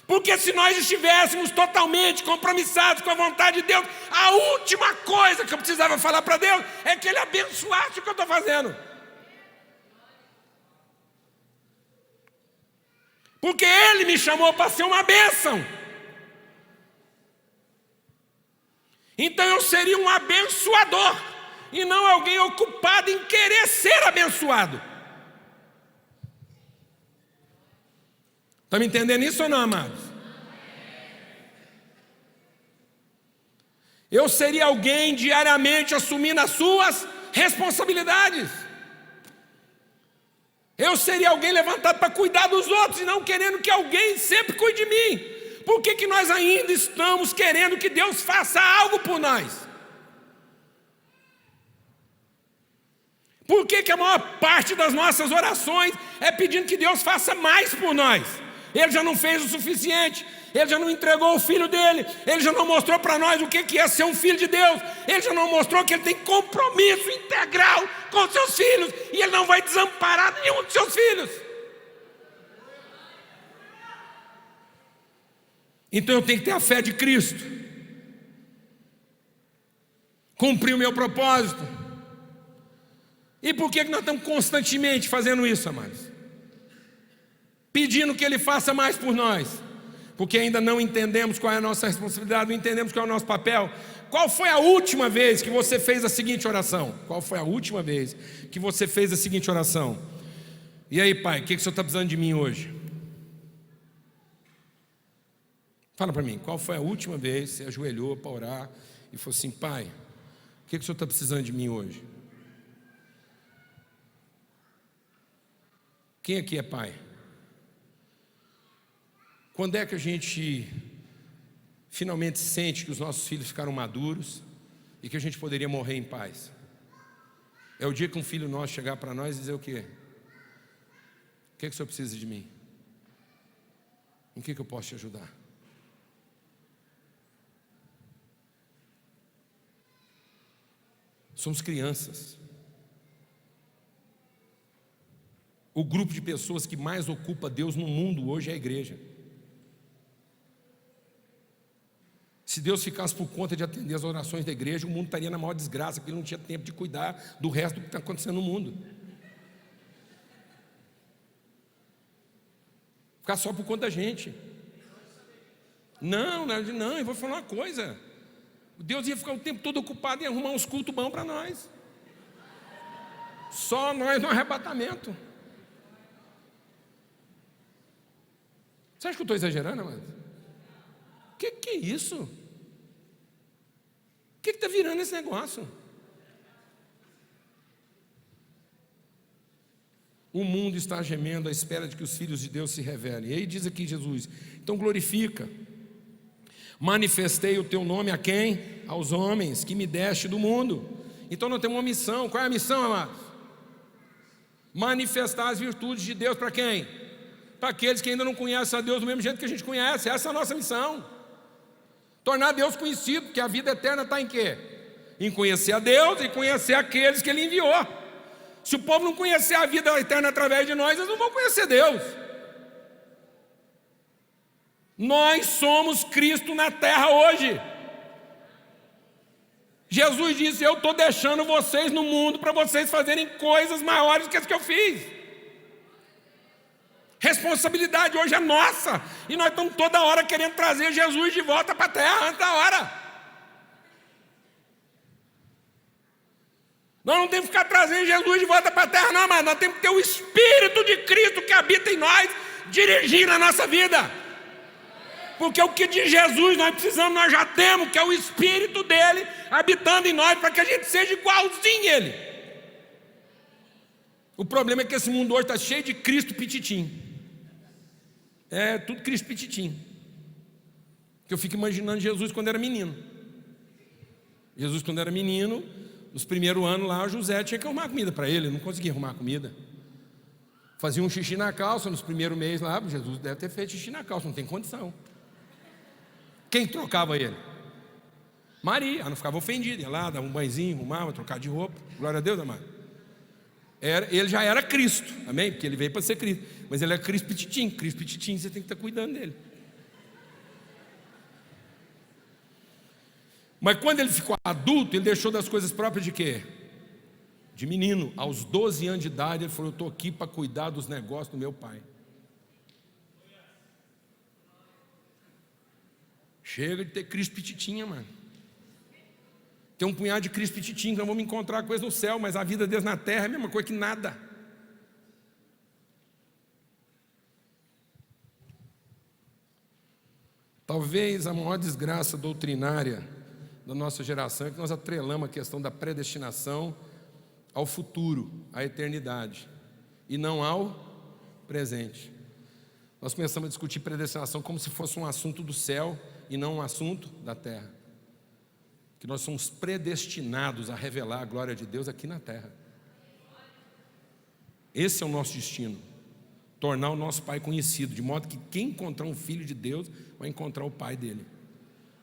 Porque se nós estivéssemos totalmente compromissados com a vontade de Deus, a última coisa que eu precisava falar para Deus é que Ele abençoasse o que eu estou fazendo. Porque Ele me chamou para ser uma bênção. Então eu seria um abençoador e não alguém ocupado em querer ser abençoado. Está me entendendo isso ou não, amados? Eu seria alguém diariamente assumindo as suas responsabilidades. Eu seria alguém levantado para cuidar dos outros e não querendo que alguém sempre cuide de mim. Por que nós ainda estamos querendo que Deus faça algo por nós? Por que a maior parte das nossas orações é pedindo que Deus faça mais por nós? Ele já não fez o suficiente, Ele já não entregou o Filho dele, Ele já não mostrou para nós o que é ser um filho de Deus, Ele já não mostrou que Ele tem compromisso integral com os seus filhos, e Ele não vai desamparar nenhum dos seus filhos. Então eu tenho que ter a fé de Cristo, cumprir o meu propósito. E por que nós estamos constantemente fazendo isso, amados? Pedindo que Ele faça mais por nós, porque ainda não entendemos qual é a nossa responsabilidade, não entendemos qual é o nosso papel. Qual foi a última vez que você fez a seguinte oração? Qual foi a última vez que você fez a seguinte oração? E aí, Pai, o que o Senhor está precisando de mim hoje? Fala para mim, qual foi a última vez que você ajoelhou para orar e falou assim: Pai, o que o Senhor está precisando de mim hoje? Quem aqui é pai? Quando é que a gente finalmente sente que os nossos filhos ficaram maduros e que a gente poderia morrer em paz? É o dia que um filho nosso chegar para nós e dizer o quê? O que o Senhor precisa de mim? Em que eu posso te ajudar? Somos crianças. O grupo de pessoas que mais ocupa Deus no mundo hoje é a igreja. Se Deus ficasse por conta de atender as orações da igreja, o mundo estaria na maior desgraça, porque ele não tinha tempo de cuidar do resto do que está acontecendo no mundo. Ficar só por conta da gente. Não, eu vou falar uma coisa. Deus ia ficar o tempo todo ocupado em arrumar uns cultos bons para nós. Só nós no arrebatamento. Você acha que eu estou exagerando, amado? O que é isso? O que está virando esse negócio? O mundo está gemendo à espera de que os filhos de Deus se revelem. E aí diz aqui Jesus: então glorifica. Manifestei o teu nome a quem? Aos homens que me deste do mundo. Então nós temos uma missão. Qual é a missão, amados? Manifestar as virtudes de Deus para quem? Para aqueles que ainda não conhecem a Deus do mesmo jeito que a gente conhece. Essa é a nossa missão. Tornar Deus conhecido, porque a vida eterna está em quê? Em conhecer a Deus e conhecer aqueles que Ele enviou. Se o povo não conhecer a vida eterna através de nós, eles não vão conhecer Deus. Nós somos Cristo na terra hoje. Jesus disse: eu estou deixando vocês no mundo para vocês fazerem coisas maiores que as que eu fiz. Responsabilidade hoje é nossa. E nós estamos toda hora querendo trazer Jesus de volta para a terra antes da hora. Nós não temos que ficar trazendo Jesus de volta para a terra, não, mas nós temos que ter o Espírito de Cristo que habita em nós, dirigindo a nossa vida. Porque o que de Jesus nós precisamos, nós já temos, que é o Espírito dele habitando em nós, para que a gente seja igualzinho a ele. O problema é que esse mundo hoje está cheio de Cristo pititim. É tudo Cristo pititim. Que eu fico imaginando Jesus quando era menino. Jesus quando era menino, nos primeiros anos lá, José tinha que arrumar comida para ele, não conseguia arrumar comida. Fazia um xixi na calça nos primeiros meses lá, Jesus deve ter feito xixi na calça, não tem condição. Quem trocava ele? Maria, ela não ficava ofendida, ia lá, dava um banhozinho, arrumava, trocava de roupa. Glória a Deus, amado. Ele já era Cristo, amém? Porque ele veio para ser Cristo. Mas ele é Cristo pititim, você tem que estar cuidando dele. Mas quando ele ficou adulto, ele deixou das coisas próprias de quê? De menino. Aos 12 anos de idade, ele falou: eu estou aqui para cuidar dos negócios do meu pai. Chega de ter Cristo pititinha, mano. Tem um punhado de Cristo pititinho que nós vamos encontrar coisa no céu, mas a vida deles na terra é a mesma coisa que nada. Talvez a maior desgraça doutrinária da nossa geração é que nós atrelamos a questão da predestinação ao futuro, à eternidade, e não ao presente. Nós começamos a discutir predestinação como se fosse um assunto do céu e não um assunto da terra. Que nós somos predestinados a revelar a glória de Deus aqui na terra. Esse é o nosso destino. Tornar o nosso Pai conhecido, de modo que quem encontrar um filho de Deus vai encontrar o Pai dele.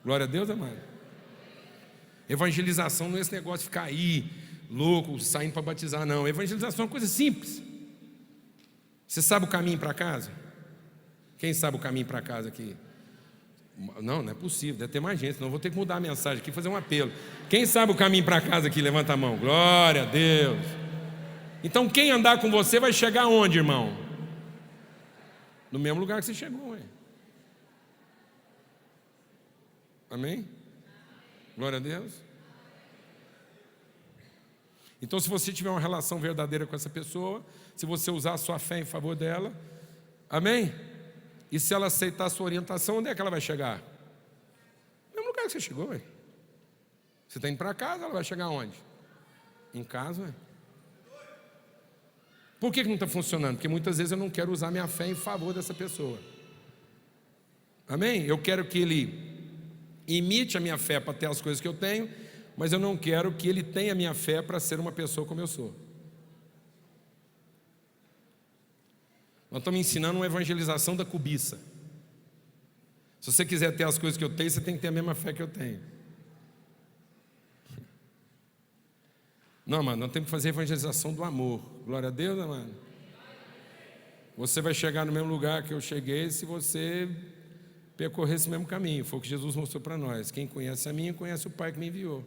Glória a Deus, amado. Evangelização não é esse negócio de ficar aí, louco, saindo para batizar, não. Evangelização é uma coisa simples. Você sabe o caminho para casa? Quem sabe o caminho para casa aqui? Não é possível, deve ter mais gente, senão eu vou ter que mudar a mensagem aqui, fazer um apelo. Quem sabe o caminho para casa aqui? Levanta a mão. Glória a Deus. Então quem andar com você vai chegar onde, irmão? No mesmo lugar que você chegou, ué. Amém? Glória a Deus. Então, se você tiver uma relação verdadeira com essa pessoa, se você usar a sua fé em favor dela, amém? E se ela aceitar a sua orientação, onde é que ela vai chegar? No mesmo lugar que você chegou, ué. Você está indo para casa, ela vai chegar onde? Em casa, ué. Por que não está funcionando? Porque muitas vezes eu não quero usar minha fé em favor dessa pessoa. Amém? Eu quero que ele imite a minha fé para ter as coisas que eu tenho, mas eu não quero que ele tenha a minha fé para ser uma pessoa como eu sou. Nós estamos ensinando uma evangelização da cobiça. Se você quiser ter as coisas que eu tenho, você tem que ter a mesma fé que eu tenho. Não, mano, nós temos que fazer a evangelização do amor. Glória a Deus, né, mano? Você vai chegar no mesmo lugar que eu cheguei se você percorrer esse mesmo caminho. Foi o que Jesus mostrou para nós. Quem conhece a mim, conhece o Pai que me enviou.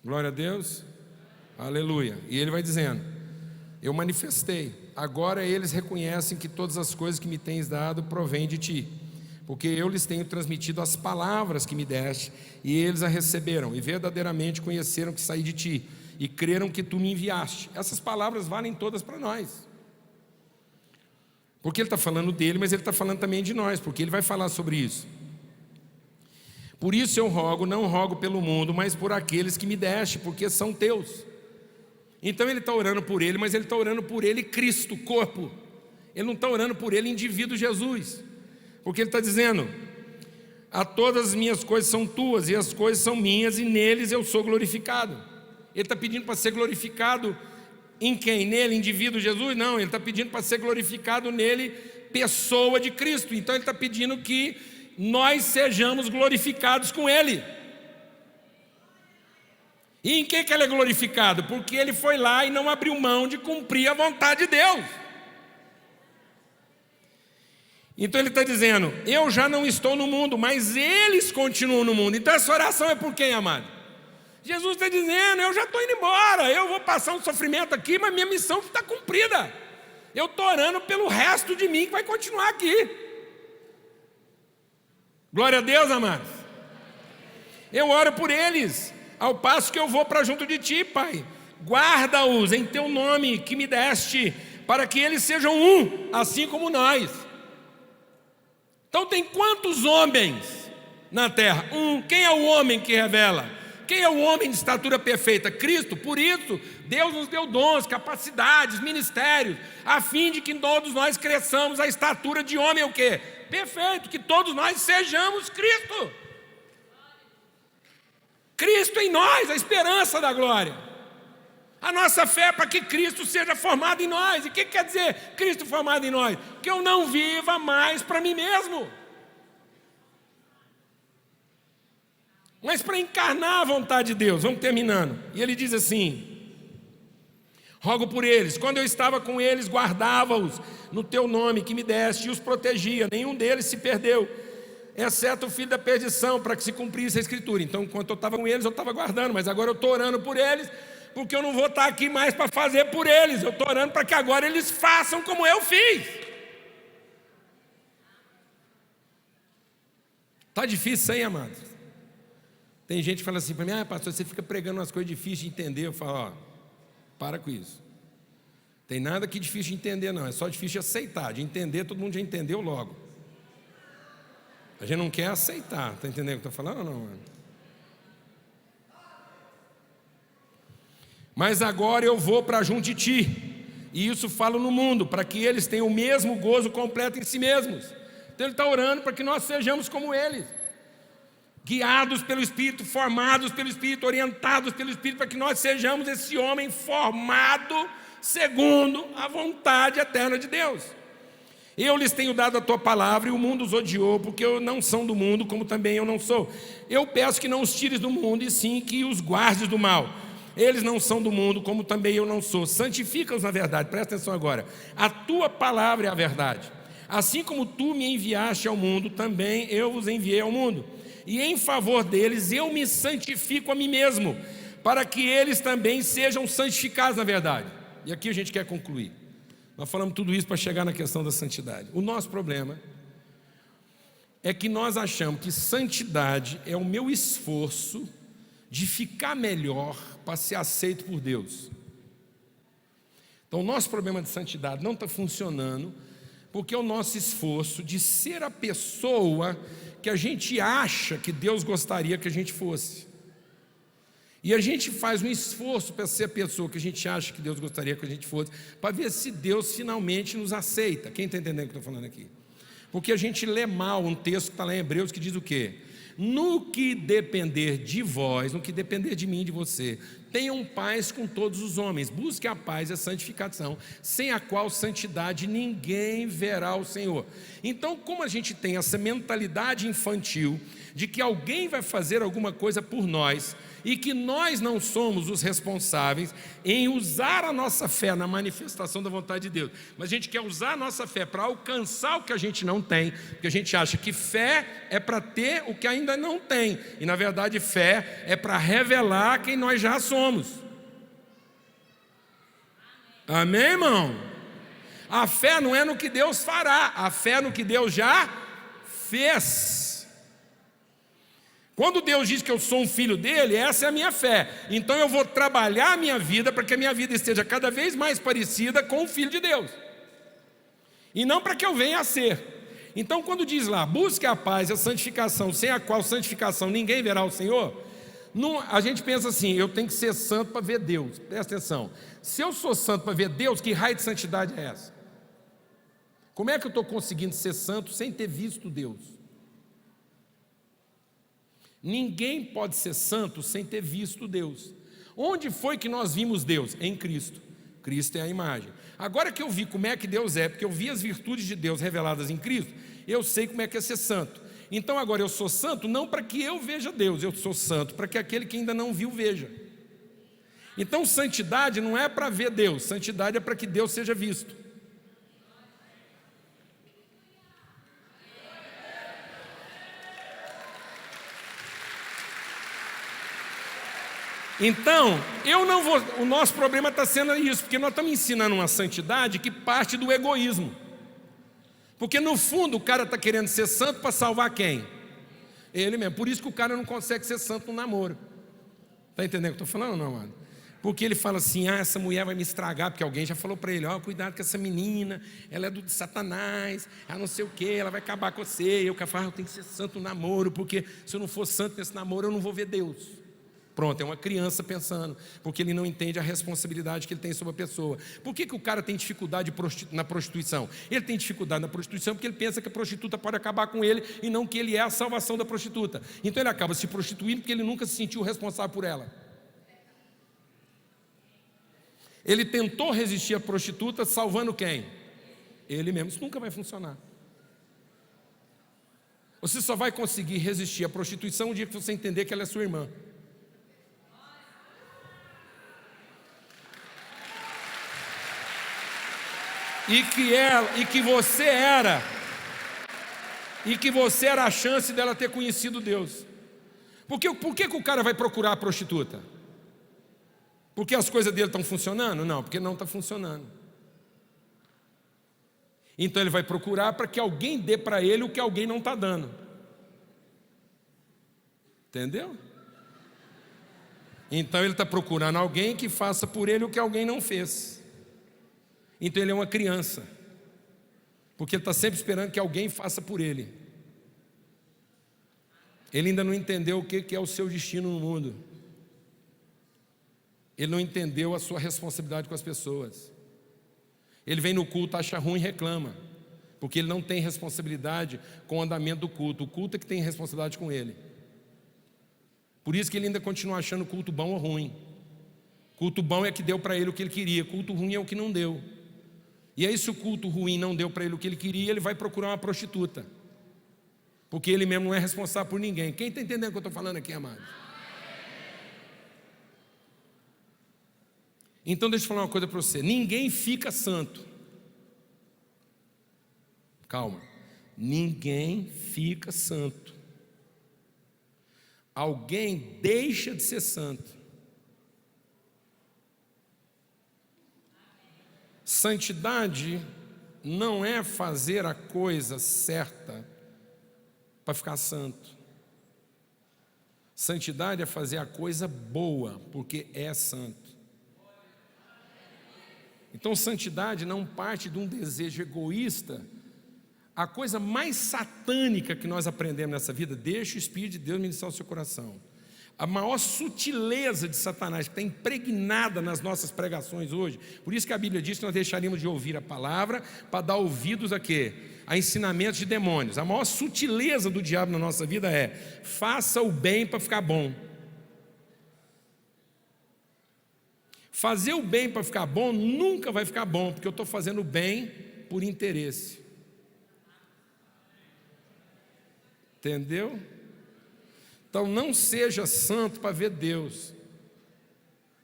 Glória a Deus. Aleluia. E ele vai dizendo: eu manifestei, agora eles reconhecem que todas as coisas que me tens dado provêm de ti, porque eu lhes tenho transmitido as palavras que me deste, e eles a receberam, e verdadeiramente conheceram que saí de ti, e creram que tu me enviaste. Essas palavras valem todas para nós, porque ele está falando dele, mas ele está falando também de nós, porque ele vai falar sobre isso. Por isso eu rogo, não rogo pelo mundo, mas por aqueles que me deste, porque são teus. Então ele está orando por ele, mas ele está orando por ele Cristo, corpo. Ele não está orando por ele indivíduo Jesus, porque ele está dizendo: a todas as minhas coisas são tuas, e as coisas são minhas, e neles eu sou glorificado. Ele está pedindo para ser glorificado em quem? Nele, indivíduo Jesus? Não, ele está pedindo para ser glorificado nele, pessoa de Cristo. Então ele está pedindo que nós sejamos glorificados com ele. E em que ele é glorificado? Porque ele foi lá e não abriu mão de cumprir a vontade de Deus. Então ele está dizendo: eu já não estou no mundo, mas eles continuam no mundo. Então essa oração é por quem, amado? Jesus está dizendo: eu já estou indo embora, eu vou passar um sofrimento aqui, mas minha missão está cumprida. Eu estou orando pelo resto de mim que vai continuar aqui. Glória a Deus, amados. Eu oro por eles, ao passo que eu vou para junto de ti, Pai. Guarda-os em teu nome que me deste, para que eles sejam um, assim como nós. Então tem quantos homens na terra? Um. Quem é o homem que revela? Quem é o homem de estatura perfeita? Cristo. Por isso, Deus nos deu dons, capacidades, ministérios, a fim de que todos nós cresçamos a estatura de homem o quê? Perfeito, que todos nós sejamos Cristo. Cristo em nós, a esperança da glória. A nossa fé é para que Cristo seja formado em nós. E o que quer dizer Cristo formado em nós? Que eu não viva mais para mim mesmo, mas para encarnar a vontade de Deus. Vamos terminando. E ele diz assim: rogo por eles, quando eu estava com eles, guardava-os no teu nome que me deste e os protegia, nenhum deles se perdeu, exceto o filho da perdição, para que se cumprisse a escritura. Então, enquanto eu estava com eles, eu estava guardando, mas agora eu estou orando por eles, porque eu não vou estar aqui mais para fazer por eles, eu estou orando para que agora eles façam como eu fiz. Está difícil isso aí, amados? Tem gente que fala assim para mim: pastor, você fica pregando umas coisas difíceis de entender. Eu falo: para com isso. Tem nada que difícil de entender não, é só difícil de aceitar. De entender, todo mundo já entendeu logo. A gente não quer aceitar. Está entendendo o que eu estou falando ou não, mano? Mas agora eu vou para junto de ti, e isso falo no mundo, para que eles tenham o mesmo gozo completo em si mesmos. Então ele está orando para que nós sejamos como eles, guiados pelo Espírito, formados pelo Espírito, orientados pelo Espírito, para que nós sejamos esse homem formado segundo a vontade eterna de Deus. Eu lhes tenho dado a tua palavra, e o mundo os odiou, porque não são do mundo, como também eu não sou. Eu peço que não os tires do mundo, e sim que os guardes do mal. Eles não são do mundo, como também eu não sou. Santifica-os na verdade. Presta atenção agora. A tua palavra é a verdade. Assim como tu me enviaste ao mundo, também eu vos enviei ao mundo. E em favor deles eu me santifico a mim mesmo, para que eles também sejam santificados na verdade. E aqui a gente quer concluir. Nós falamos tudo isso para chegar na questão da santidade. O nosso problema é que nós achamos que santidade é o meu esforço de ficar melhor para ser aceito por Deus. Então o nosso problema de santidade não está funcionando, porque é o nosso esforço de ser a pessoa que a gente acha que Deus gostaria que a gente fosse. E a gente faz um esforço para ser a pessoa que a gente acha que Deus gostaria que a gente fosse, para ver se Deus finalmente nos aceita. Quem está entendendo o que eu estou falando aqui? Porque a gente lê mal um texto que está lá em Hebreus, que diz o quê? No que depender de vós, no que depender de mim e de você, tenham paz com todos os homens, busque a paz e a santificação, sem a qual santidade ninguém verá o Senhor. Então, como a gente tem essa mentalidade infantil de que alguém vai fazer alguma coisa por nós e que nós não somos os responsáveis em usar a nossa fé na manifestação da vontade de Deus, mas a gente quer usar a nossa fé para alcançar o que a gente não tem, porque a gente acha que fé é para ter o que ainda não tem, e na verdade fé é para revelar quem nós já somos. Amém, irmão? A fé não é no que Deus fará, a fé é no que Deus já fez. Quando Deus diz que eu sou um filho dele, essa é a minha fé. Então eu vou trabalhar a minha vida para que a minha vida esteja cada vez mais parecida com o Filho de Deus, e não para que eu venha a ser. Então quando diz lá, busque a paz e a santificação, sem a qual santificação ninguém verá o Senhor, a gente pensa assim, eu tenho que ser santo para ver Deus. Presta atenção, se eu sou santo para ver Deus, que raio de santidade é essa? Como é que eu estou conseguindo ser santo sem ter visto Deus? Ninguém pode ser santo sem ter visto Deus. Onde foi que nós vimos Deus? Em Cristo. Cristo é a imagem. Agora que eu vi como é que Deus é, porque eu vi as virtudes de Deus reveladas em Cristo, eu sei como é que é ser santo. Então agora eu sou santo não para que eu veja Deus, eu sou santo para que aquele que ainda não viu veja. Então santidade não é para ver Deus, santidade é para que Deus seja visto. Então, o nosso problema está sendo isso, porque nós estamos ensinando uma santidade que parte do egoísmo. Porque no fundo o cara está querendo ser santo para salvar quem? Ele mesmo. Por isso que o cara não consegue ser santo no namoro. Está entendendo o que eu estou falando ou não, mano? Porque ele fala assim, essa mulher vai me estragar, porque alguém já falou para ele, cuidado com essa menina, ela é do Satanás, ela não sei o que, ela vai acabar com você. E o cara fala, eu tenho que ser santo no namoro, porque se eu não for santo nesse namoro, eu não vou ver Deus. Pronto, é uma criança pensando, porque ele não entende a responsabilidade que ele tem sobre a pessoa. Por que o cara tem dificuldade na prostituição? Ele tem dificuldade na prostituição porque ele pensa que a prostituta pode acabar com ele e não que ele é a salvação da prostituta. Então ele acaba se prostituindo porque ele nunca se sentiu responsável por ela. Ele tentou resistir à prostituta salvando quem? Ele mesmo. Isso nunca vai funcionar. Você só vai conseguir resistir à prostituição o dia que você entender que ela é sua irmã. E que você era a chance dela ter conhecido Deus. Por que o cara vai procurar a prostituta? Porque as coisas dele estão funcionando? Não, porque não está funcionando. Então ele vai procurar para que alguém dê para ele o que alguém não está dando. Entendeu? Então ele está procurando alguém que faça por ele o que alguém não fez. Então ele é uma criança, porque ele está sempre esperando que alguém faça por ele. Ele ainda não entendeu o que é o seu destino no mundo. Ele não entendeu a sua responsabilidade com as pessoas. Ele vem no culto, acha ruim e reclama, porque ele não tem responsabilidade com o andamento do culto. O culto é que tem responsabilidade com ele. Por isso que ele ainda continua achando o culto bom ou ruim. Culto bom é que deu para ele o que ele queria, culto ruim é o que não deu. E aí se o culto ruim não deu para ele o que ele queria, ele vai procurar uma prostituta, porque ele mesmo não é responsável por ninguém. Quem está entendendo o que eu estou falando aqui, amado? Então deixa eu falar uma coisa para você, ninguém fica santo. Calma, ninguém fica santo. Alguém deixa de ser santo. Santidade não é fazer a coisa certa para ficar santo. Santidade é fazer a coisa boa, porque é santo. Então santidade não parte de um desejo egoísta. A coisa mais satânica que nós aprendemos nessa vida, deixa o Espírito de Deus ministrar o seu coração. A maior sutileza de Satanás que está impregnada nas nossas pregações hoje. Por isso que a Bíblia diz que nós deixaríamos de ouvir a palavra para dar ouvidos a quê? A ensinamentos de demônios. A maior sutileza do diabo na nossa vida é: faça o bem para ficar bom. Fazer o bem para ficar bom nunca vai ficar bom, porque eu estou fazendo o bem por interesse. Entendeu? Então não seja santo para ver Deus.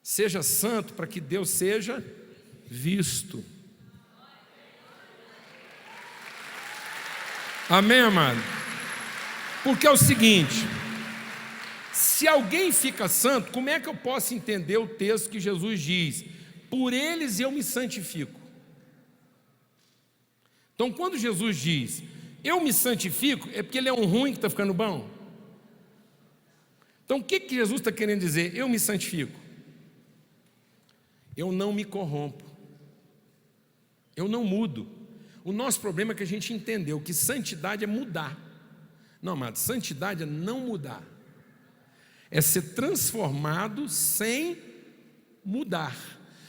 Seja santo para que Deus seja visto. Amém, amado? Porque é o seguinte, se alguém fica santo, como é que eu posso entender o texto que Jesus diz? Por eles eu me santifico. Então quando Jesus diz, eu me santifico, é porque ele é um ruim que está ficando bom? Então o que Jesus está querendo dizer? Eu me santifico. Eu não me corrompo. Eu não mudo. O nosso problema é que a gente entendeu que santidade é mudar. Não, amado, santidade é não mudar. É ser transformado sem mudar.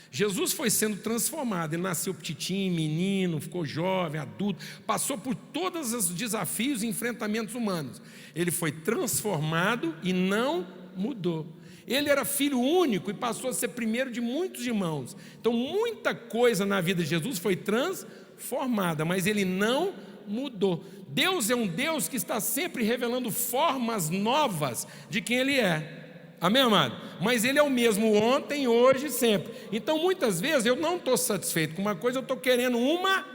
Jesus foi sendo transformado, ele nasceu petitinho, menino, ficou jovem, adulto, passou por todos os desafios e enfrentamentos humanos. Ele foi transformado e não mudou. Ele era filho único e passou a ser primeiro de muitos irmãos. Então muita coisa na vida de Jesus foi transformada, mas ele não mudou. Deus é um Deus que está sempre revelando formas novas de quem ele é. Amém, amado? Mas ele é o mesmo ontem, hoje e sempre. Então muitas vezes eu não estou satisfeito com uma coisa, eu estou querendo uma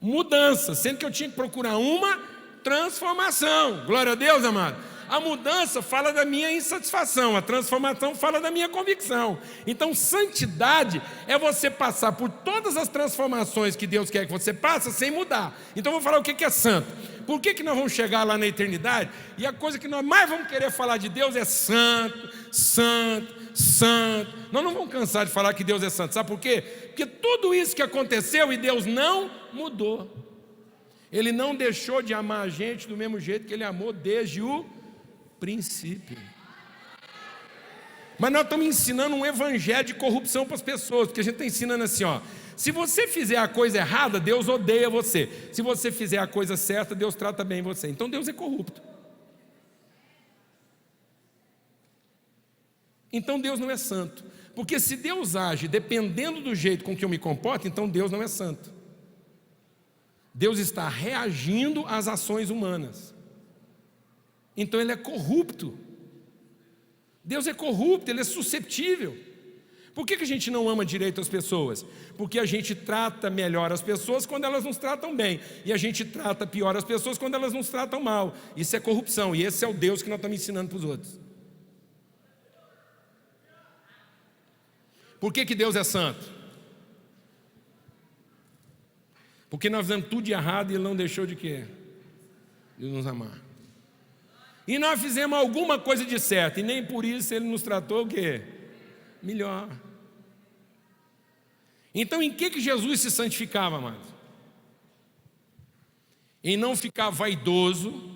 mudança, sendo que eu tinha que procurar uma transformação. Glória a Deus, amado. A mudança fala da minha insatisfação, a transformação fala da minha convicção. Então santidade é você passar por todas as transformações que Deus quer que você passe sem mudar. Então eu vou falar o que é santo. Por que nós vamos chegar lá na eternidade e a coisa que nós mais vamos querer falar de Deus é santo, santo, santo. Nós não vamos cansar de falar que Deus é santo. Sabe por quê? Porque tudo isso que aconteceu e Deus não mudou. Ele não deixou de amar a gente do mesmo jeito que ele amou desde o princípio. Mas nós estamos ensinando um evangelho de corrupção para as pessoas, porque a gente está ensinando assim, ó, se você fizer a coisa errada, Deus odeia você. Se você fizer a coisa certa, Deus trata bem você. Então Deus é corrupto. Então Deus não é santo. Porque se Deus age dependendo do jeito com que eu me comporto, então Deus não é santo. Deus está reagindo às ações humanas. Então ele é corrupto. Deus é corrupto, ele é susceptível. Por que a gente não ama direito as pessoas? Porque a gente trata melhor as pessoas quando elas nos tratam bem, e a gente trata pior as pessoas quando elas nos tratam mal. Isso é corrupção, e esse é o Deus que nós estamos ensinando para os outros. Por que Deus é santo? Porque nós fizemos tudo de errado e ele não deixou de quê? De nos amar. E nós fizemos alguma coisa de certo, e nem por isso ele nos tratou o quê? Melhor. Então em que Jesus se santificava, amados? Em não ficar vaidoso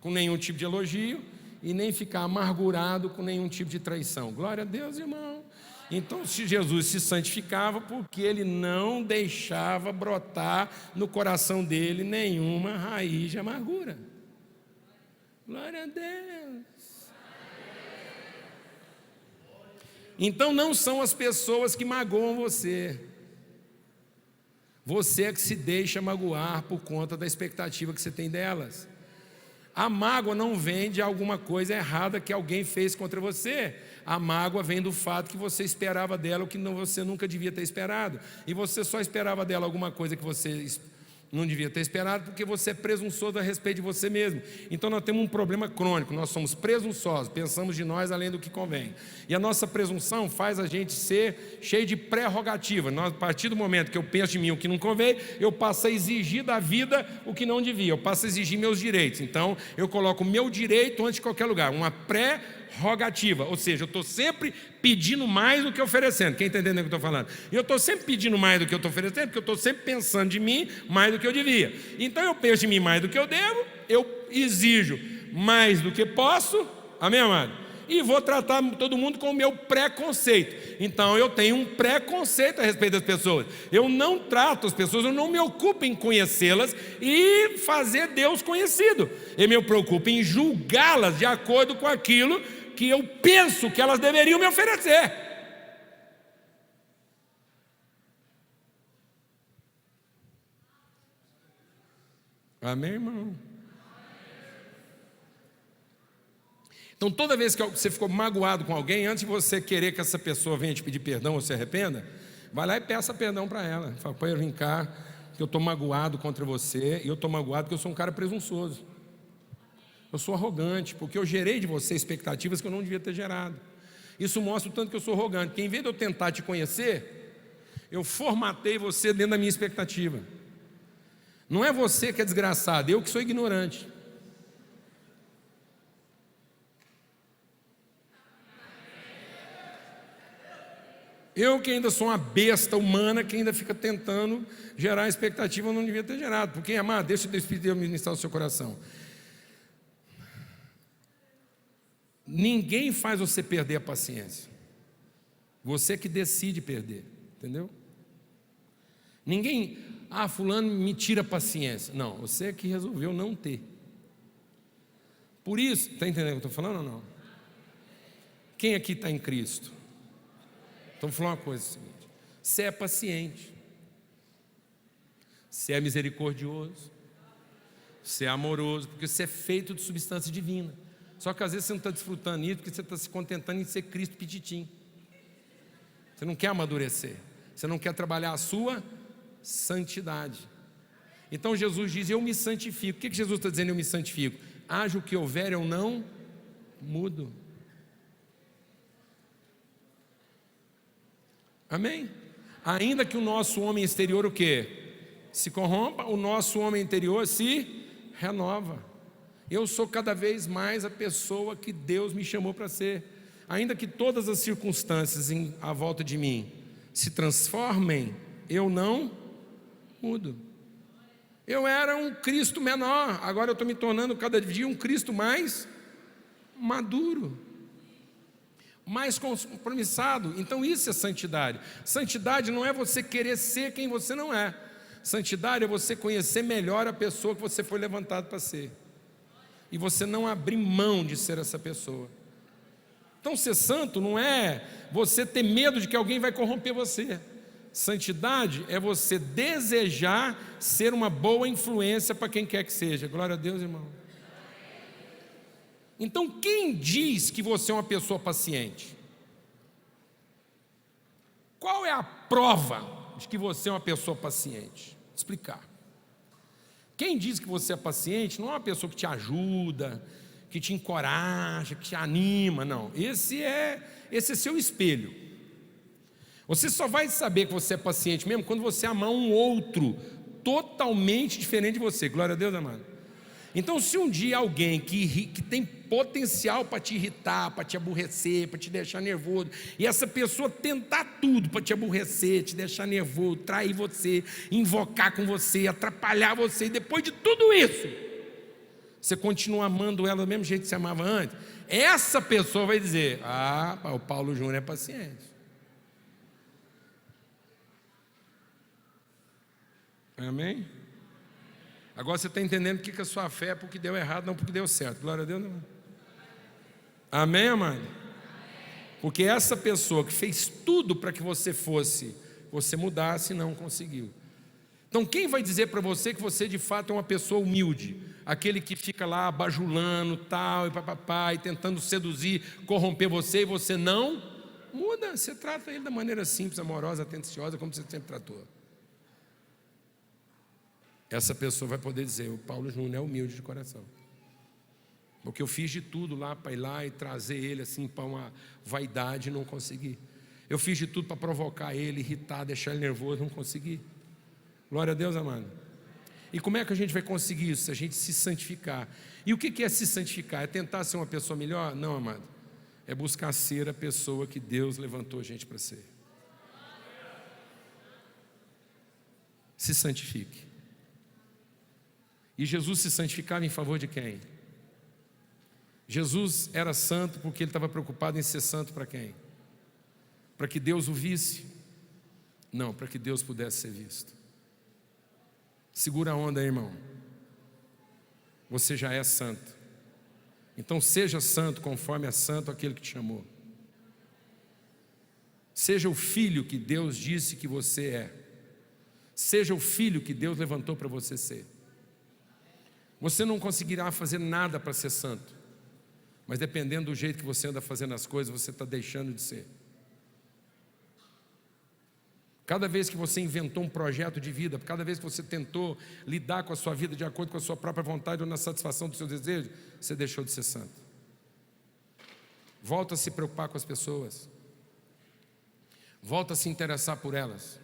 com nenhum tipo de elogio e nem ficar amargurado com nenhum tipo de traição. Glória a Deus, irmão. Então se Jesus se santificava porque ele não deixava brotar no coração dele nenhuma raiz de amargura. Glória a Deus. Então não são as pessoas que magoam você. Você é que se deixa magoar por conta da expectativa que você tem delas. A mágoa não vem de alguma coisa errada que alguém fez contra você. A mágoa vem do fato que você esperava dela o que você nunca devia ter esperado. E você só esperava dela alguma coisa que você não devia ter esperado porque você é presunçoso a respeito de você mesmo. Então nós temos um problema crônico, nós somos presunçosos, pensamos de nós além do que convém. E a nossa presunção faz a gente ser cheio de prerrogativa. A partir do momento que eu penso de mim o que não convém, eu passo a exigir da vida o que não devia, eu passo a exigir meus direitos. Então eu coloco o meu direito antes de qualquer lugar, uma prerrogativa, ou seja, eu estou sempre pedindo mais do que oferecendo. Quem está entendendo o que eu estou falando? Eu estou sempre pedindo mais do que eu estou oferecendo, porque eu estou sempre pensando de mim mais do que eu devia. Então eu penso de mim mais do que eu devo, eu exijo mais do que posso, amém, amado? E vou tratar todo mundo com o meu preconceito. Então eu tenho um preconceito a respeito das pessoas. Eu não trato as pessoas, eu não me ocupo em conhecê-las e fazer Deus conhecido. Eu me preocupo em julgá-las de acordo com aquilo que eu penso que elas deveriam me oferecer. Amém, irmão? Então, toda vez que você ficou magoado com alguém, antes de você querer que essa pessoa venha te pedir perdão ou se arrependa, vai lá e peça perdão para ela. Fala, pô, vem cá, que eu estou magoado contra você, e eu estou magoado porque eu sou um cara presunçoso. Eu sou arrogante, porque eu gerei de você expectativas que eu não devia ter gerado. Isso mostra o tanto que eu sou arrogante, porque em vez de eu tentar te conhecer, eu formatei você dentro da minha expectativa. Não é você que é desgraçado, eu que sou ignorante. Eu que ainda sou uma besta humana que ainda fica tentando gerar expectativa, eu não devia ter gerado. Porque, amado, deixa o Espírito de Deus ministrar o seu coração. Ninguém faz você perder a paciência. Você que decide perder, entendeu? Ninguém, fulano me tira a paciência. Não, você que resolveu não ter. Por isso, está entendendo o que eu estou falando ou não? Quem aqui está em Cristo? Então, vou falar uma coisa, seguinte: você é paciente, você é misericordioso, você é amoroso, porque você é feito de substância divina. Só que às vezes você não está desfrutando isso, porque você está se contentando em ser Cristo pititim. Você não quer amadurecer, você não quer trabalhar a sua santidade. Então Jesus diz, eu me santifico. O que Jesus está dizendo, eu me santifico? Haja o que houver, eu não mudo. Amém? Ainda que o nosso homem exterior o quê? Se corrompa, o nosso homem interior se renova. Eu sou cada vez mais a pessoa que Deus me chamou para ser. Ainda que todas as circunstâncias à volta de mim se transformem, eu não mudo. Eu era um Cristo menor, agora eu estou me tornando cada dia um Cristo mais maduro, mais compromissado. Então isso é santidade. Santidade não é você querer ser quem você não é. Santidade é você conhecer melhor a pessoa que você foi levantado para ser, e você não abrir mão de ser essa pessoa. Então ser santo não é você ter medo de que alguém vai corromper você. Santidade é você desejar ser uma boa influência para quem quer que seja. Glória a Deus, irmão. Então, quem diz que você é uma pessoa paciente? Qual é a prova de que você é uma pessoa paciente? Vou explicar. Quem diz que você é paciente não é uma pessoa que te ajuda, que te encoraja, que te anima, não. Esse é seu espelho. Você só vai saber que você é paciente mesmo quando você amar um outro totalmente diferente de você. Glória a Deus, amado. Então, se um dia alguém que tem potencial para te irritar, para te aborrecer, para te deixar nervoso, e essa pessoa tentar tudo para te aborrecer, te deixar nervoso, trair você, invocar com você, atrapalhar você, e depois de tudo isso, você continua amando ela do mesmo jeito que você amava antes, essa pessoa vai dizer, o Paulo Júnior é paciente. Amém? Agora você está entendendo que a sua fé é porque deu errado, não porque deu certo. Glória a Deus, não. Amém, amado? Porque essa pessoa que fez tudo para que você mudasse, não conseguiu. Então quem vai dizer para você que você de fato é uma pessoa humilde? Aquele que fica lá bajulando tal, e papapá, e tentando seduzir, corromper você, e você não muda. Você trata ele da maneira simples, amorosa, atenciosa, como você sempre tratou. Essa pessoa vai poder dizer, o Paulo Júnior é humilde de coração. Porque eu fiz de tudo lá para ir lá e trazer ele assim para uma vaidade e não consegui. Eu fiz de tudo para provocar ele, irritar, deixar ele nervoso, não consegui. Glória a Deus, amado. E como é que a gente vai conseguir isso? Se a gente se santificar. E o que é se santificar? É tentar ser uma pessoa melhor? Não, amado. É buscar ser a pessoa que Deus levantou a gente para ser. Se santifique. E Jesus se santificava em favor de quem? Jesus era santo porque ele estava preocupado em ser santo para quem? Para que Deus o visse? Não, para que Deus pudesse ser visto. Segura a onda aí, irmão. Você já é santo. Então seja santo conforme é santo aquele que te chamou. Seja o filho que Deus disse que você é. Seja o filho que Deus levantou para você ser. Você não conseguirá fazer nada para ser santo, mas dependendo do jeito que você anda fazendo as coisas, você está deixando de ser. Cada vez que você inventou um projeto de vida, cada vez que você tentou lidar com a sua vida de acordo com a sua própria vontade ou na satisfação dos seus desejos, você deixou de ser santo. Volta a se preocupar com as pessoas. Volta a se interessar por elas.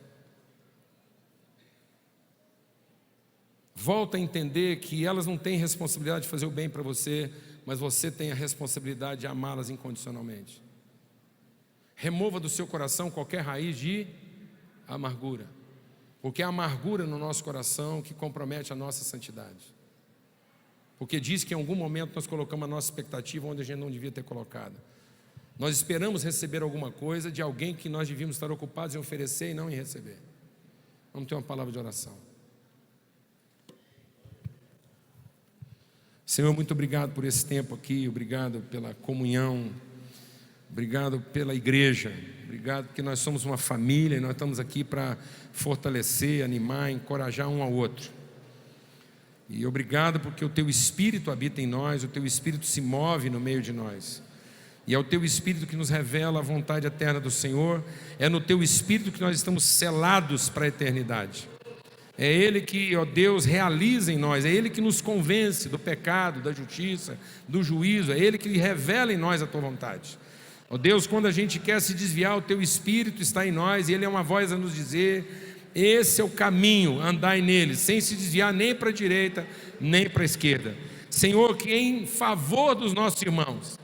Volta a entender que elas não têm responsabilidade de fazer o bem para você, mas você tem a responsabilidade de amá-las incondicionalmente. Remova do seu coração qualquer raiz de amargura, porque é a amargura no nosso coração que compromete a nossa santidade, porque diz que em algum momento nós colocamos a nossa expectativa onde a gente não devia ter colocado. Nós esperamos receber alguma coisa de alguém que nós devíamos estar ocupados em oferecer e não em receber. Vamos ter uma palavra de oração. Senhor, muito obrigado por esse tempo aqui, obrigado pela comunhão, obrigado pela igreja, obrigado porque nós somos uma família e nós estamos aqui para fortalecer, animar, encorajar um ao outro. E obrigado porque o Teu Espírito habita em nós, o Teu Espírito se move no meio de nós. E é o Teu Espírito que nos revela a vontade eterna do Senhor, é no Teu Espírito que nós estamos selados para a eternidade. É Ele que, ó Deus, realiza em nós, é Ele que nos convence do pecado, da justiça, do juízo, é Ele que revela em nós a Tua vontade. Ó Deus, quando a gente quer se desviar, o Teu Espírito está em nós, e Ele é uma voz a nos dizer: esse é o caminho, andai nele, sem se desviar nem para a direita, nem para a esquerda. Senhor, que em favor dos nossos irmãos,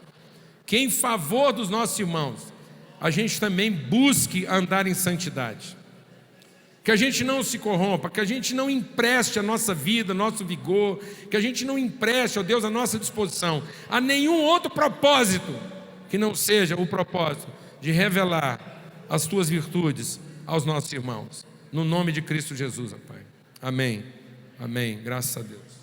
a gente também busque andar em santidade. Que a gente não se corrompa, que a gente não empreste a nossa vida, nosso vigor, que a gente não empreste, ó Deus, a nossa disposição a nenhum outro propósito que não seja o propósito de revelar as Tuas virtudes aos nossos irmãos. No nome de Cristo Jesus, ó Pai. Amém. Amém. Graças a Deus.